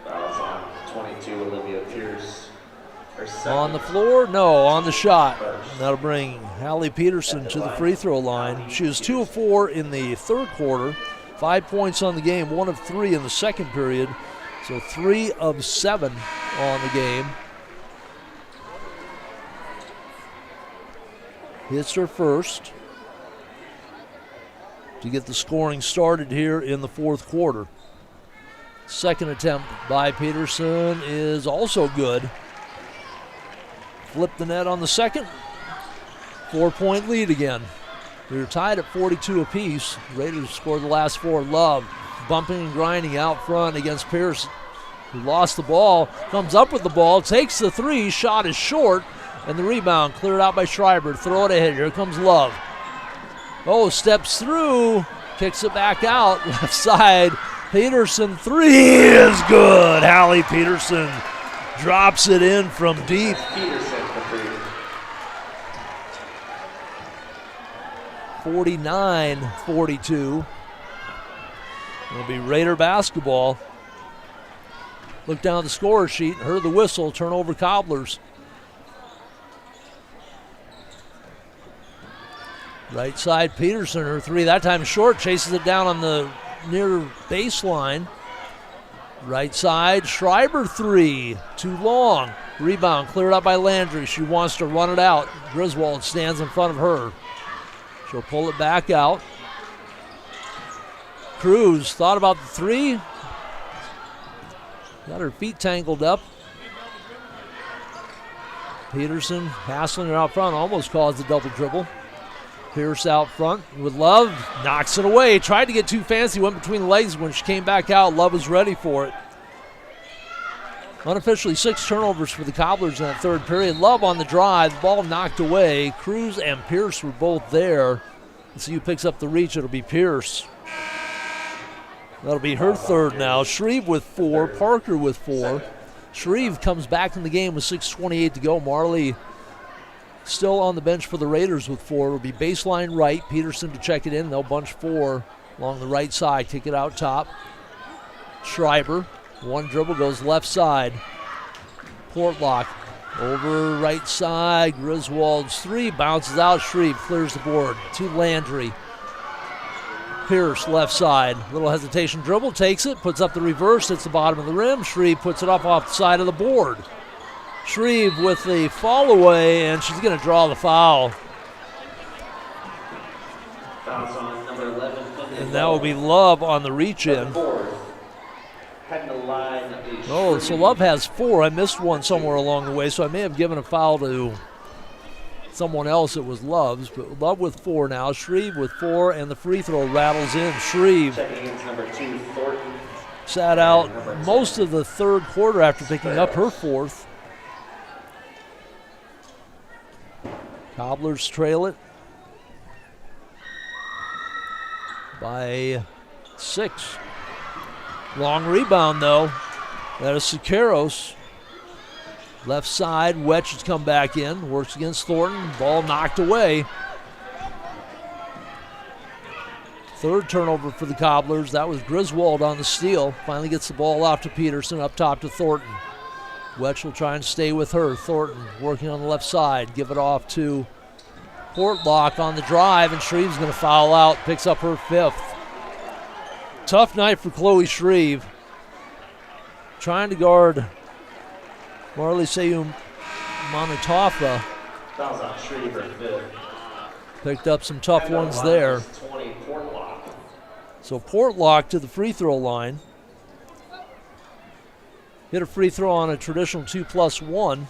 Fouls on 22, Olivia Pierce. On the floor? No, on the shot. That'll bring Hallie Peterson to the free throw line. She was 2 of 4 in the 3rd quarter, 5 points on the game, 1 of 3 in the 2nd period, so 3 of 7 on the game. Hits her first to get the scoring started here in the 4th quarter. Second attempt by Peterson is also good. Flip the net on the second. 4-point lead again. They're tied at 42 apiece. Raiders scored the last 4. Love bumping and grinding out front against Pierce. who lost the ball, comes up with the ball, takes the three, shot is short, and the rebound cleared out by Schreiber. Throw it ahead. Here comes Love. Oh, steps through, kicks it back out, left side. Peterson, three is good. Hallie Peterson drops it in from deep. 49-42. It'll be Raider basketball. Look down the score sheet, heard the whistle, turnover Cobblers. Right side, Peterson, her three, that time short, chases it down on the near baseline. Right side, Schreiber three, too long. Rebound cleared up by Landry. She wants to run it out. Griswold stands in front of her. She'll pull it back out. Cruz thought about the three. Got her feet tangled up. Peterson hassling her out front, almost caused a double dribble. Pierce out front with Love, knocks it away. Tried to get too fancy, went between the legs. When she came back out, Love was ready for it. Unofficially 6 turnovers for the Cobblers in that third period. Love on the drive, the ball knocked away. Cruz and Pierce were both there. Let's see who picks up the reach. It'll be Pierce. That'll be her third now. Shreve with 4, Parker with 4. Shreve comes back in the game with 6:28 to go. Marley still on the bench for the Raiders with 4. It'll be baseline right. Peterson to check it in. They'll bunch 4 along the right side. Kick it out top. Schreiber. One dribble goes left side. Portlock over right side. Griswold's 3 bounces out. Shreve clears the board to Landry. Pierce left side. Little hesitation dribble. Takes it. Puts up the reverse. Hits the bottom of the rim. Shreve puts it off the side of the board. Shreve with the fall away, and she's going to draw the foul. Fouls on number 11. And that will be Love on the reach in. Oh, so Love has 4. I missed one somewhere along the way, so I may have given a foul to someone else. It was Love's, but Love with 4 now. Shreve with 4, and the free throw rattles in. Shreve Number 2, Thornton. sat out most of the third quarter after picking up her 4th. Cobblers trail it by 6. Long rebound, though. That is Siqueiros. Left side, Wetch has come back in. Works against Thornton. Ball knocked away. Third turnover for the Cobblers. That was Griswold on the steal. Finally gets the ball off to Peterson, up top to Thornton. Wetch will try and stay with her. Thornton working on the left side. Give it off to Portlock on the drive, and Shreve's going to foul out. Picks up her 5th. Tough night for Chloe Shreve. Trying to guard Marley Seyum Manitofa. Fouls on Shreve, her 5th. Picked up some tough ones there. 20, Portlock. So Portlock to the free throw line. Hit a free throw on a traditional 2+1.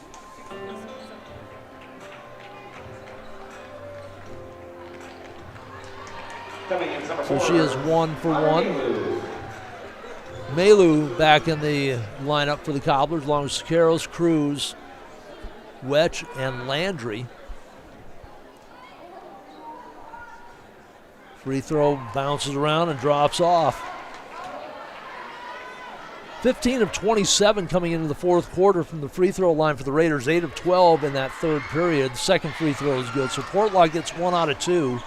So she is 1 for 1. Melu back in the lineup for the Cobblers, along with Siqueiros, Cruz, Wetch, and Landry. Free throw bounces around and drops off. 15 of 27 coming into the fourth quarter from the free throw line for the Raiders. 8 of 12 in that third period. The second free throw is good. So Portlock gets 1 out of 2.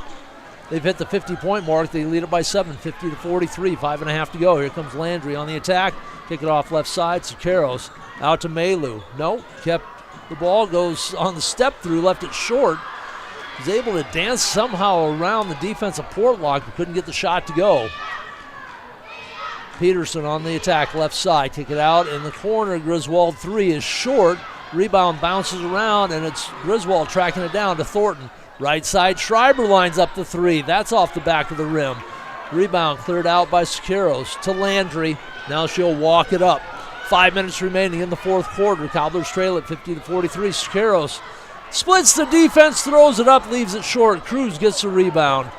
They've hit the 50-point mark. They lead it by 7, 50-43. 5.5 to go. Here comes Landry on the attack. Kick it off left side. Siqueiros out to Melu. No, kept the ball. Goes on the step through. Left it short. Was able to dance somehow around the defense of Portlock, but couldn't get the shot to go. Peterson on the attack, left side. Kick it out in the corner. Griswold 3 is short. Rebound bounces around, and it's Griswold tracking it down to Thornton. Right side, Schreiber lines up the 3. That's off the back of the rim. Rebound cleared out by Siqueiros to Landry. Now she'll walk it up. 5 minutes remaining in the fourth quarter. Cobblers trail at 50-43. Siqueiros splits the defense, throws it up, leaves it short. Cruz gets the rebound.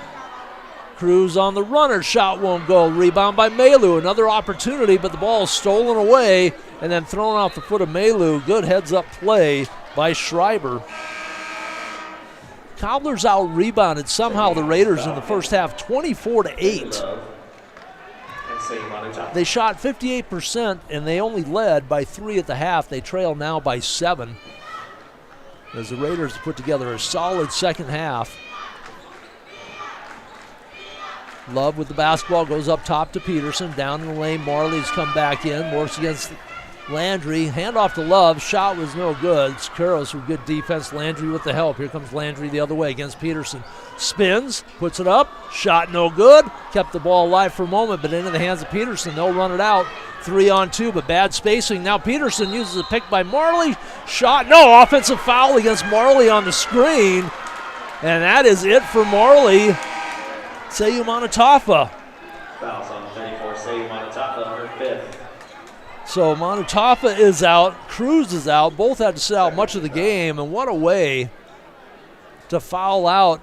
Cruz on the runner. Shot won't go. Rebound by Malu. Another opportunity, but the ball is stolen away and then thrown off the foot of Malu. Good heads-up play by Schreiber. Cobblers out-rebounded somehow the Raiders in the first half, 24-8. They shot 58%, and they only led by 3 at the half. They trail now by 7. As the Raiders put together a solid second half. Love with the basketball, goes up top to Peterson. Down in the lane, Marley's come back in, works against Landry. Handoff to Love, shot was no good. Skaros with good defense. Landry with the help. Here comes Landry the other way against Peterson. Spins, puts it up, shot no good. Kept the ball alive for a moment, but into the hands of Peterson. They'll run it out. 3-on-2, but bad spacing. Now Peterson uses a pick by Marley. Shot, no, offensive foul against Marley on the screen. And that is it for Marley. Seyu Manatafa. Fouls on 24, Seyu Manatafa, her 5th. So Manatafa is out, Cruz is out. Both had to sit out much of the game, and what a way to foul out.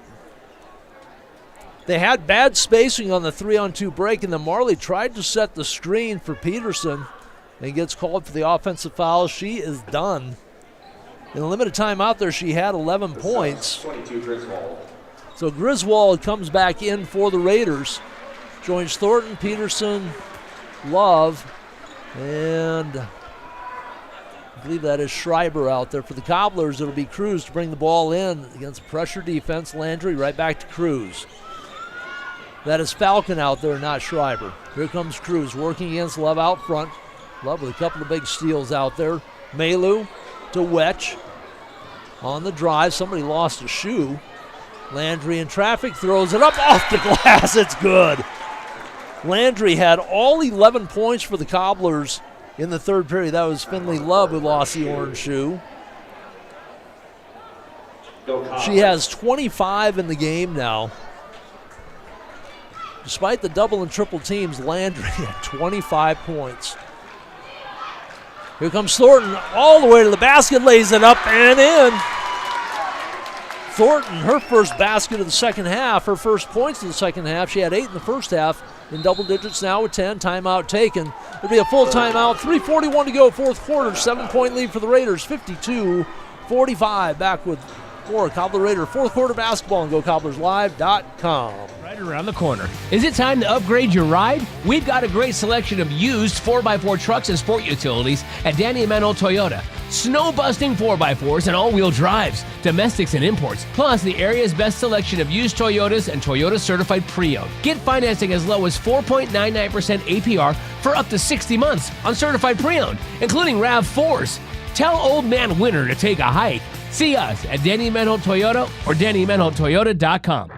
They had bad spacing on the 3-on-2 break, and then Marley tried to set the screen for Peterson and gets called for the offensive foul. She is done. In a limited time out there, she had 11 points. 22 Griswold. So Griswold comes back in for the Raiders. Joins Thornton, Peterson, Love, and I believe that is Schreiber out there. For the Cobblers, it'll be Cruz to bring the ball in against pressure defense. Landry right back to Cruz. That is Falcon out there, not Schreiber. Here comes Cruz working against Love out front. Love with a couple of big steals out there. Malu to Wetch on the drive. Somebody lost a shoe. Landry in traffic, throws it up off the glass. It's good. Landry had all 11 points for the Cobblers in the third period. That was Finley Love who lost the orange shoe. She has 25 in the game now. Despite the double and triple teams, Landry had 25 points. Here comes Thornton all the way to the basket, lays it up and in. Thornton, her first basket of the second half, her first points of the second half. She had 8 in the first half, in double digits now with 10. Timeout taken. It'll be a full timeout. 3:41 to go, fourth quarter. 7-point lead for the Raiders, 52-45. Back with more Cobbler Raider fourth quarter basketball and GoCobblersLive.com. Right around the corner. Is it time to upgrade your ride? We've got a great selection of used 4x4 trucks and sport utilities at Danny Emanuel Toyota. Snow-busting 4x4s and all-wheel drives, domestics and imports, plus the area's best selection of used Toyotas and Toyota certified pre-owned. Get financing as low as 4.99% APR for up to 60 months on certified pre-owned, including RAV4s. Tell Old Man Winter to take a hike. See us at Danny Emanuel Toyota or DannyEmanuelToyota.com.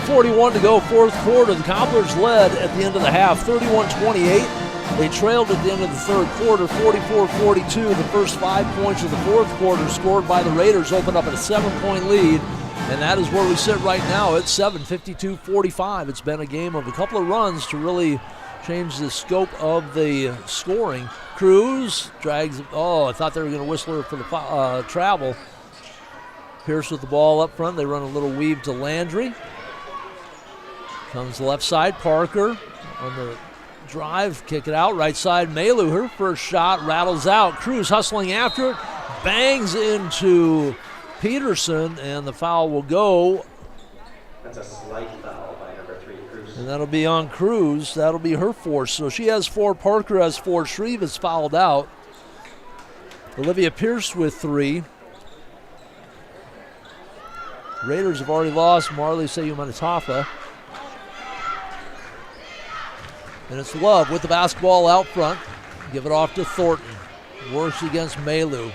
.41 to go, fourth quarter. The Cobblers led at the end of the half, 31-28. They trailed at the end of the third quarter, 44-42. The first 5 points of the fourth quarter scored by the Raiders opened up at a 7-point lead, and that is where we sit right now at 52-45. It's been a game of a couple of runs to really change the scope of the scoring. Cruz drags, I thought they were going to whistle her for the travel. Pierce with the ball up front. They run a little weave to Landry. Comes left side, Parker on the drive, kick it out, right side, Malu, her first shot rattles out. Cruz hustling after it, bangs into Peterson, and the foul will go. That's a slight foul by number 3, Cruz. And that'll be on Cruz. That'll be her fourth. So she has 4, Parker has 4, Shreve is fouled out. Olivia Pierce with 3. Raiders have already lost Marley Seyu Manatafa. And it's Love with the basketball out front. Give it off to Thornton. Works against Malu.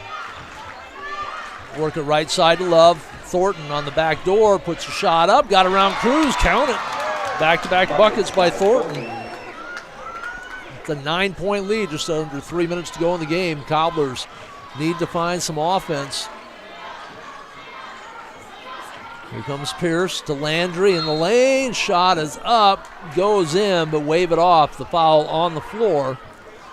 Work it right side to Love. Thornton on the back door. Puts a shot up. Got around Cruz. Count it. Back-to-back buckets by Thornton. It's a 9-point lead, just under 3 minutes to go in the game. Cobblers need to find some offense. Here comes Pierce to Landry in the lane. Shot is up, goes in, but wave it off. The foul on the floor.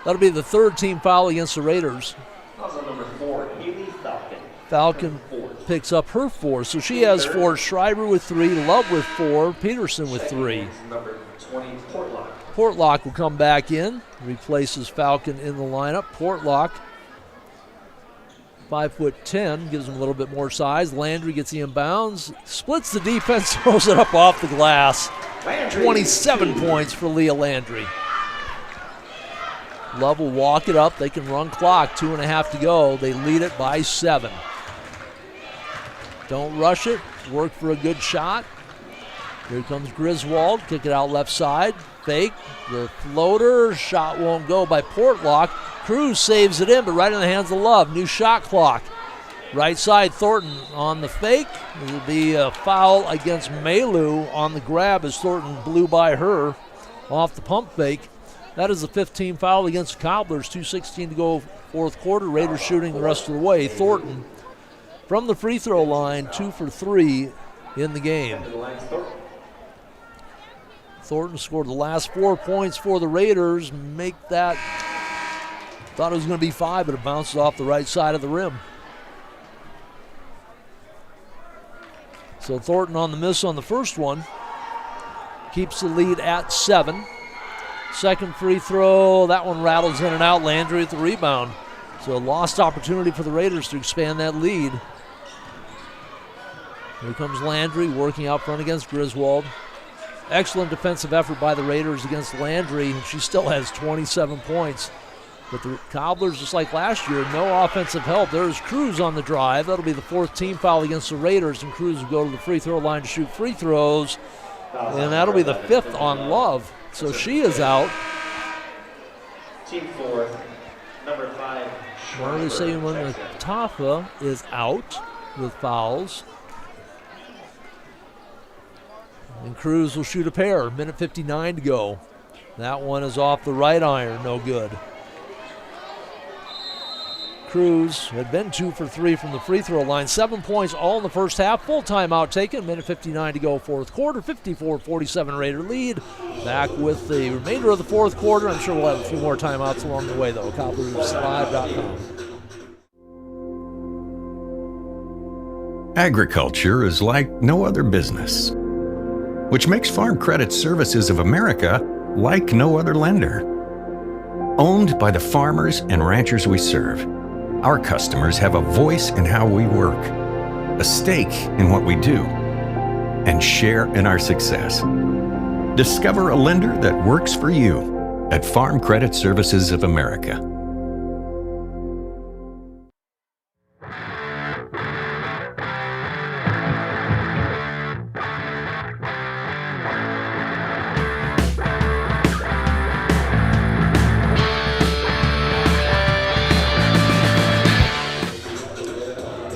That'll be the third team foul against the Raiders. Also number 4, Haley Falcon. Falcon picks up her 4, so she has 4. Schreiber with 3, Love with 4, Peterson with 3. Number 20, Portlock. Portlock will come back in, replaces Falcon in the lineup. Portlock, 5'10", gives him a little bit more size. Landry gets the inbounds, splits the defense, throws it up off the glass. 27 points for Leah Landry. Love will walk it up. They can run clock, 2.5 to go. They lead it by 7. Don't rush it. Work for a good shot. Here comes Griswold. Kick it out left side. Fake. The floater. Shot won't go by Portlock. Cruz saves it in, but right in the hands of Love. New shot clock. Right side, Thornton on the fake. It'll be a foul against Malu on the grab as Thornton blew by her off the pump fake. That is the 15th foul against the Cobblers. 2:16 to go fourth quarter. Raiders shooting the rest of the way. Thornton from the free throw line, 2 for 3 in the game. Thornton scored the last 4 points for the Raiders. Make that, thought it was going to be 5, but it bounces off the right side of the rim. So Thornton on the miss on the first one. Keeps the lead at 7. Second free throw, that one rattles in and out. Landry at the rebound. So a lost opportunity for the Raiders to expand that lead. Here comes Landry working out front against Griswold. Excellent defensive effort by the Raiders against Landry. She still has 27 points. But the Cobblers, just like last year, no offensive help. There's Cruz on the drive. That'll be the 4th team foul against the Raiders, and Cruz will go to the free throw line to shoot free throws. And that'll be the 5th on Love. So she is out. Team 4, number 5. Marley Sayman Tafa is out with fouls. And Cruz will shoot a pair. Minute 59 to go. That one is off the right iron. No good. Cruz had been 2 for 3 from the free throw line. 7 points all in the first half. Full timeout taken. Minute 59 to go fourth quarter. 54-47 Raider lead. Back with the remainder of the fourth quarter. I'm sure we'll have a few more timeouts along the way, though. CobblersLive.com. Agriculture is like no other business, which makes Farm Credit Services of America like no other lender. Owned by the farmers and ranchers we serve, our customers have a voice in how we work, a stake in what we do, and share in our success. Discover a lender that works for you at Farm Credit Services of America.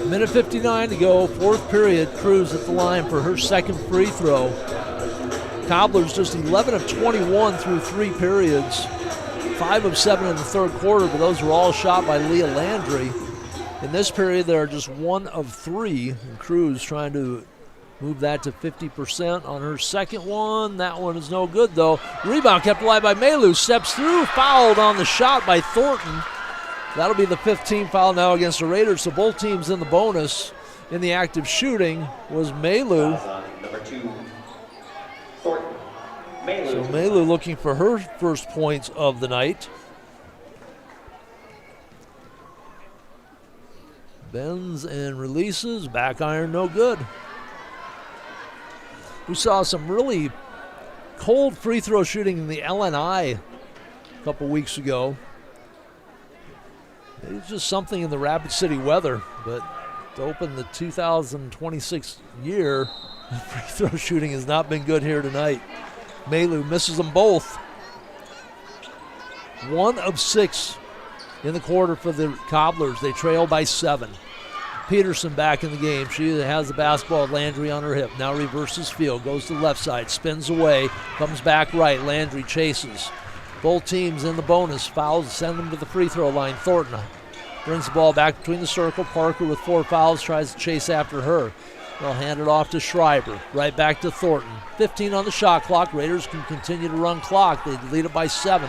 Minute 59 to go, fourth period. Cruz at the line for her second free throw. Cobblers just 11 of 21 through 3 periods. 5 of 7 in the third quarter, but those were all shot by Leah Landry. In this period, they are just 1 of 3. And Cruz trying to move that to 50% on her second one. That one is no good, though. Rebound kept alive by Malu. Steps through, fouled on the shot by Thornton. That'll be the 15th foul now against the Raiders, so both teams in the bonus. In the active shooting was Malu. Number 2, Thornton. So Malu looking for her first points of the night. Bends and releases, back iron no good. We saw some really cold free throw shooting in the LNI a couple weeks ago. It's just something in the Rapid City weather, but to open the 2026 year, free throw shooting has not been good here tonight. Malu misses them both. 1 of 6 in the quarter for the Cobblers. They trail by 7. Peterson back in the game. She has the basketball. Landry on her hip. Now reverses field. Goes to the left side. Spins away. Comes back right. Landry chases. Both teams in the bonus. Fouls send them to the free throw line. Thornton brings the ball back between the circle. Parker with 4 fouls tries to chase after her. They'll hand it off to Schreiber. Right back to Thornton. 15 on the shot clock. Raiders can continue to run clock. They lead it by 7.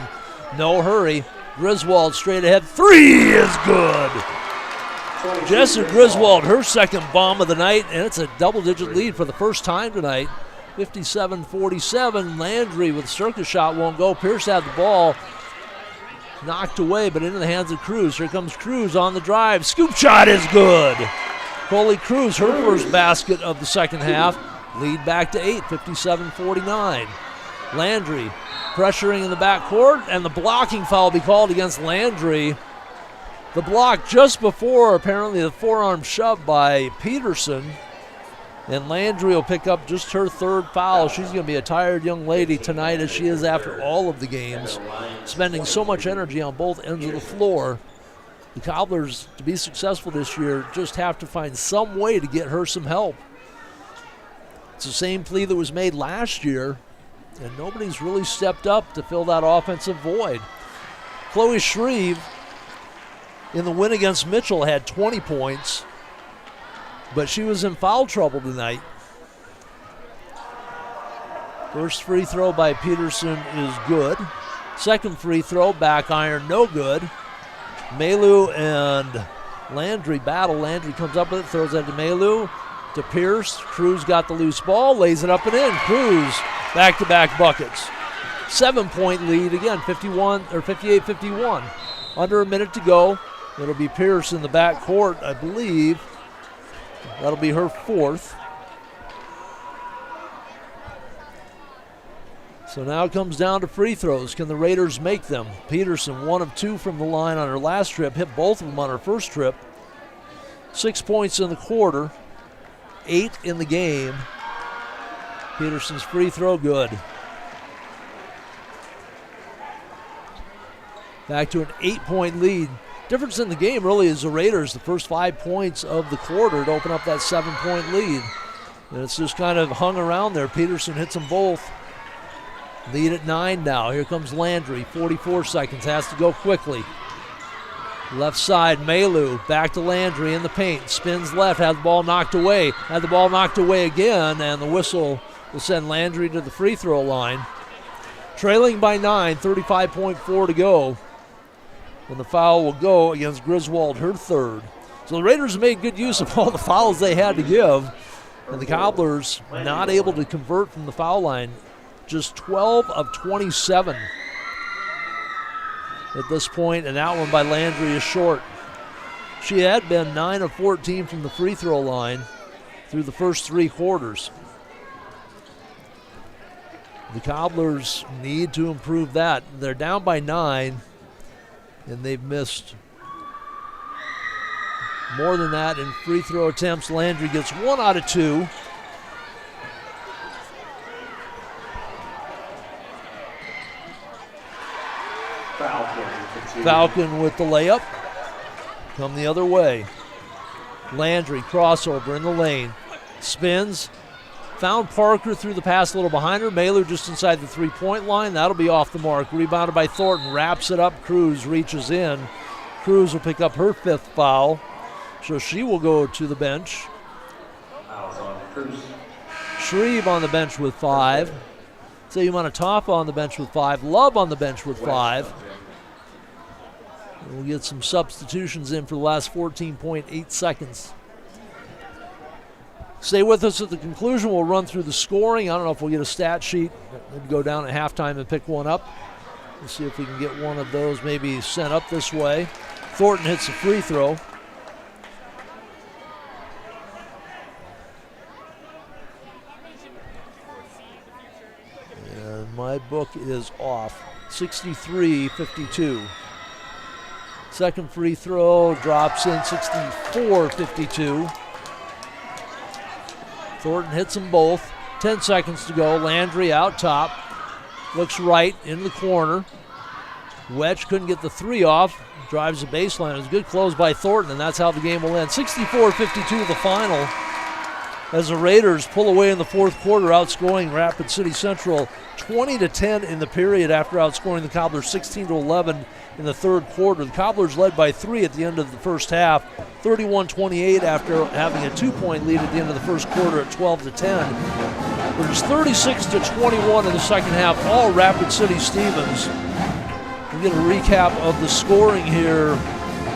No hurry. Griswold straight ahead. 3 is good. Jessie Griswold, her second bomb of the night, and it's a double-digit lead for the first time tonight. 57-47. Landry with a circus shot won't go. Pierce had the ball. Knocked away, but into the hands of Cruz. Here comes Cruz on the drive. Scoop shot is good. Coley Cruz, her first basket of the second half. Lead back to 8, 57-49. Landry pressuring in the backcourt, and the blocking foul will be called against Landry. The block just before, apparently, the forearm shove by Peterson. And Landry will pick up just her 3rd foul. She's going to be a tired young lady tonight, as she is after all of the games, spending so much energy on both ends of the floor. The Cobblers, to be successful this year, just have to find some way to get her some help. It's the same plea that was made last year, and nobody's really stepped up to fill that offensive void. Chloe Shreve, in the win against Mitchell, had 20 points, but she was in foul trouble tonight. First free throw by Peterson is good. Second free throw, back iron, no good. Malu and Landry battle. Landry comes up with it, throws it to Malu, to Pierce. Cruz got the loose ball, lays it up and in. Cruz, back-to-back buckets. 7-point lead again, 58-51. Under a minute to go. It'll be Pierce in the backcourt, I believe. That'll be her 4th. So now it comes down to free throws. Can the Raiders make them? Peterson, 1 of 2 from the line on her last trip. Hit both of them on her first trip. 6 points in the quarter. 8 in the game. Peterson's free throw, good. Back to an 8-point lead. Difference in the game really is the Raiders, the first 5 points of the quarter to open up that 7-point lead. And it's just kind of hung around there. Peterson hits them both. Lead at 9 now. Here comes Landry. 44 seconds. Has to go quickly. Left side, Malu. Back to Landry in the paint. Spins left. Had the ball knocked away. Had the ball knocked away again. And the whistle will send Landry to the free throw line. Trailing by 9. 35.4 to go. And the foul will go against Griswold, her 3rd. So the Raiders made good use of all the fouls they had to give. And the Cobblers not able to convert from the foul line. Just 12 of 27 at this point, and that one by Landry is short. She had been 9 of 14 from the free throw line through the first 3 quarters. The Cobblers need to improve that. They're down by 9, and they've missed more than that in free throw attempts. Landry gets 1 out of 2. Falcon with the layup. Come the other way. Landry, crossover in the lane. Spins. Found Parker through the pass a little behind her. Mailer just inside the 3-point line. That'll be off the mark. Rebounded by Thornton. Wraps it up. Cruz reaches in. Cruz will pick up her 5th foul. So she will go to the bench. Shreve on the bench with 5. Sayumana on the bench with 5. Love on the bench with 5. We'll get some substitutions in for the last 14.8 seconds. Stay with us at the conclusion. We'll run through the scoring. I don't know if we'll get a stat sheet. Maybe go down at halftime and pick one up. Let's see if we can get one of those maybe sent up this way. Thornton hits a free throw. And my book is off. 63-52. Second free throw drops in, 64-52. Thornton hits them both. 10 seconds to go. Landry out top. Looks right in the corner. Wedge couldn't get the 3 off. Drives the baseline. It was a good close by Thornton, and that's how the game will end. 64-52 the final. as the Raiders pull away in the fourth quarter, outscoring Rapid City Central 20-10 in the period after outscoring the Cobblers 16-11 in the third quarter. The Cobblers led by 3 at the end of the first half, 31-28 after having a 2-point lead at the end of the first quarter at 12-10. There's 36-21 in the second half, all Rapid City Stevens. We get a recap of the scoring here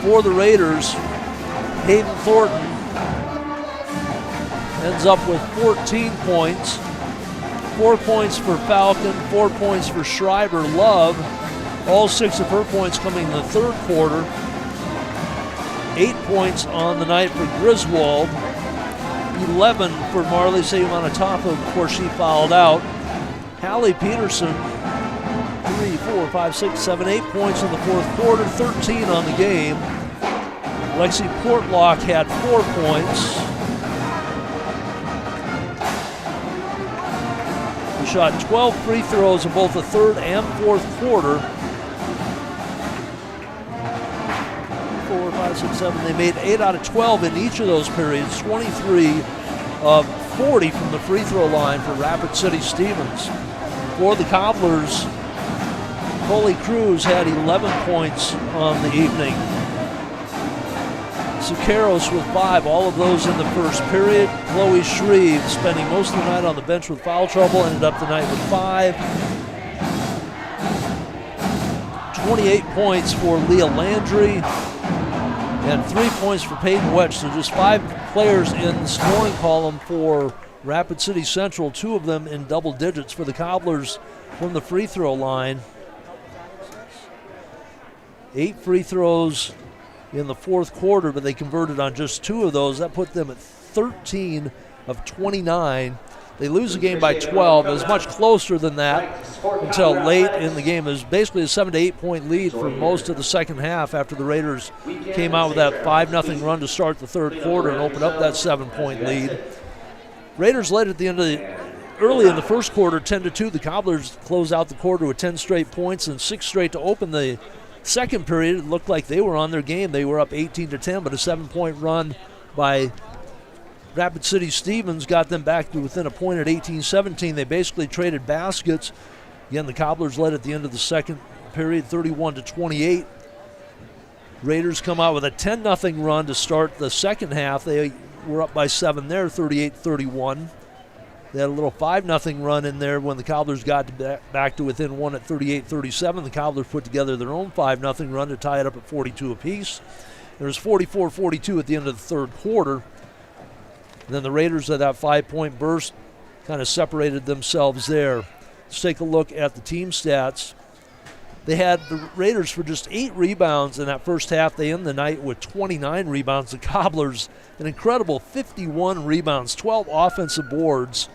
for the Raiders. Hayden Thornton ends up with 14 points. 4 points for Falcon, 4 points for Schreiber Love. All 6 of her points coming in the third quarter. 8 points on the night for Griswold. 11 for Marley Seumanatafa before she fouled out. Hallie Peterson, 3, 4, 5, 6, 7, 8 points in the fourth quarter, 13 on the game. Lexi Portlock had 4 points. She shot 12 free throws in both the third and fourth quarter. 4, 5, 6, 7. They made 8 out of 12 in each of those periods. 23 of 40 from the free throw line for Rapid City Stevens. For the Cobblers, Coley Cruz had 11 points on the evening. Sukeros with 5, all of those in the first period. Chloe Shreve spending most of the night on the bench with foul trouble, ended up the night with 5. 28 points for Leah Landry and 3 points for Peyton Wedge. So just 5 players in the scoring column for Rapid City Central, 2 of them in double digits for the Cobblers from the free throw line. 8 free throws in the fourth quarter, but they converted on just 2 of those. That put them at 13 of 29. They lose the game by 12. It was much closer than that until late in the game. It was basically a 7 to 8 point lead for most of the second half after the Raiders came out with that 5-0 run to start the third quarter and open up that 7-point lead. Raiders led at the end of early in the first quarter, 10-2. The Cobblers closed out the quarter with 10 straight points and 6 straight to open the second period. It looked like they were on their game. They were up 18-10, but a 7-point run by Rapid City Stevens got them back to within a point at 18-17. They basically traded baskets. Again, the Cobblers led at the end of the second period, 31-28. Raiders come out with a 10-0 run to start the second half. They were up by 7 there, 38-31. They had a little 5-0 run in there when the Cobblers got back to within 1 at 38-37. The Cobblers put together their own 5-0 run to tie it up at 42 apiece. There was 44-42 at the end of the third quarter. And then the Raiders at that 5-point burst kind of separated themselves there. Let's take a look at the team stats. They had the Raiders for just 8 rebounds in that first half. They end the night with 29 rebounds. The Cobblers, an incredible 51 rebounds, 12 offensive boards,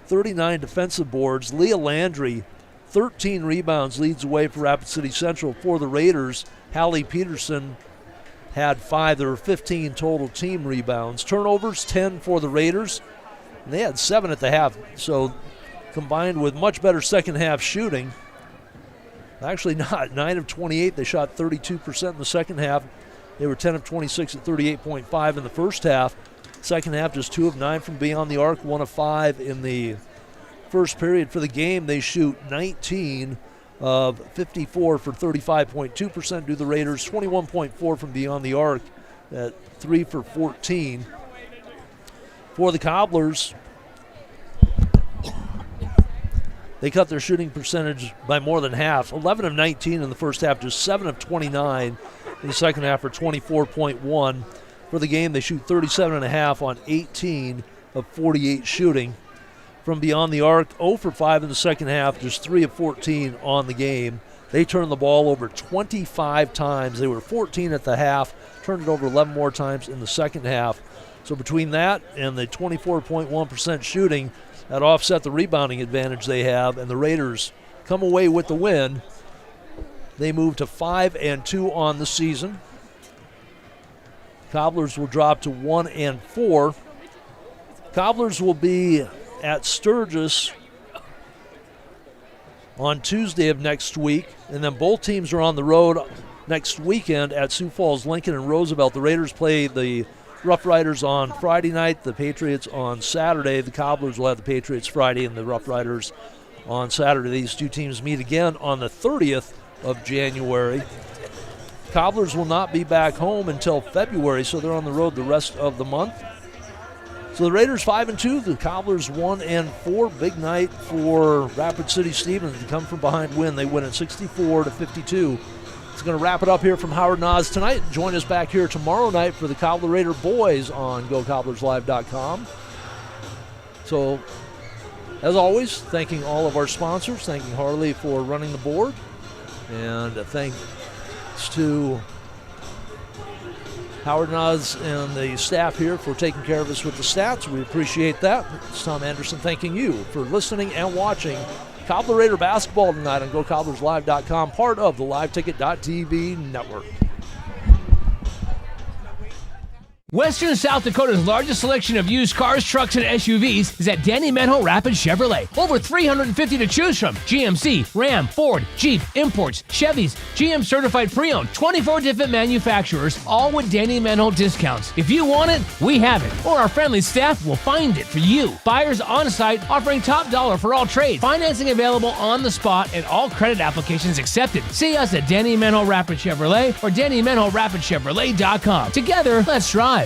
39 defensive boards. Leah Landry, 13 rebounds, leads the way for Rapid City Central. For the Raiders, Hallie Peterson had 5. There were 15 total team rebounds. Turnovers, 10 for the Raiders. And they had 7 at the half. So combined with much better second half shooting. Actually not. 9 of 28. They shot 32% in the second half. They were 10 of 26 at 38.5 in the first half. Second half, just 2 of 9 from beyond the arc, 1 of 5 in the first period. For the game, they shoot 19 of 54 for 35.2%. Do the Raiders 21.4 from beyond the arc at 3 for 14. For the Cobblers, they cut their shooting percentage by more than half. 11 of 19 in the first half, just 7 of 29 in the second half for 24.1. For the game, they shoot 37.5 on 18 of 48 shooting. From beyond the arc, 0 for 5 in the second half, just 3 of 14 on the game. They turned the ball over 25 times. They were 14 at the half, turned it over 11 more times in the second half. So between that and the 24.1% shooting, that offset the rebounding advantage they have, and the Raiders come away with the win. They move to 5-2 on the season. Cobblers will drop to 1-4. Cobblers will be at Sturgis on Tuesday of next week, and then both teams are on the road next weekend at Sioux Falls, Lincoln, and Roosevelt. The Raiders play the Rough Riders on Friday night, the Patriots on Saturday. The Cobblers will have the Patriots Friday and the Rough Riders on Saturday. These two teams meet again on the 30th of January. Cobblers will not be back home until February, so they're on the road the rest of the month. So the Raiders 5-2, the Cobblers 1-4. Big night for Rapid City Stevens to come from behind win. They win at 64-52. It's going to wrap it up here from Howard Nas tonight. Join us back here tomorrow night for the Cobbler Raider boys on GoCobblersLive.com. So, as always, thanking all of our sponsors, thanking Harley for running the board, and thanks to Howard Nas and the staff here for taking care of us with the stats. We appreciate that. It's Tom Anderson thanking you for listening and watching Cobbler Raider basketball tonight on GoCobblersLive.com, part of the LiveTicket.tv network. Western South Dakota's largest selection of used cars, trucks, and SUVs is at Danny Menho Rapid Chevrolet. Over 350 to choose from. GMC, Ram, Ford, Jeep, imports, Chevys, GM certified pre-owned, 24 different manufacturers, all with Danny Menho discounts. If you want it, we have it, or our friendly staff will find it for you. Buyers on site offering top dollar for all trades. Financing available on the spot and all credit applications accepted. See us at Danny Menho Rapid Chevrolet or DannyMenhoRapidChevrolet.com. Together, let's drive.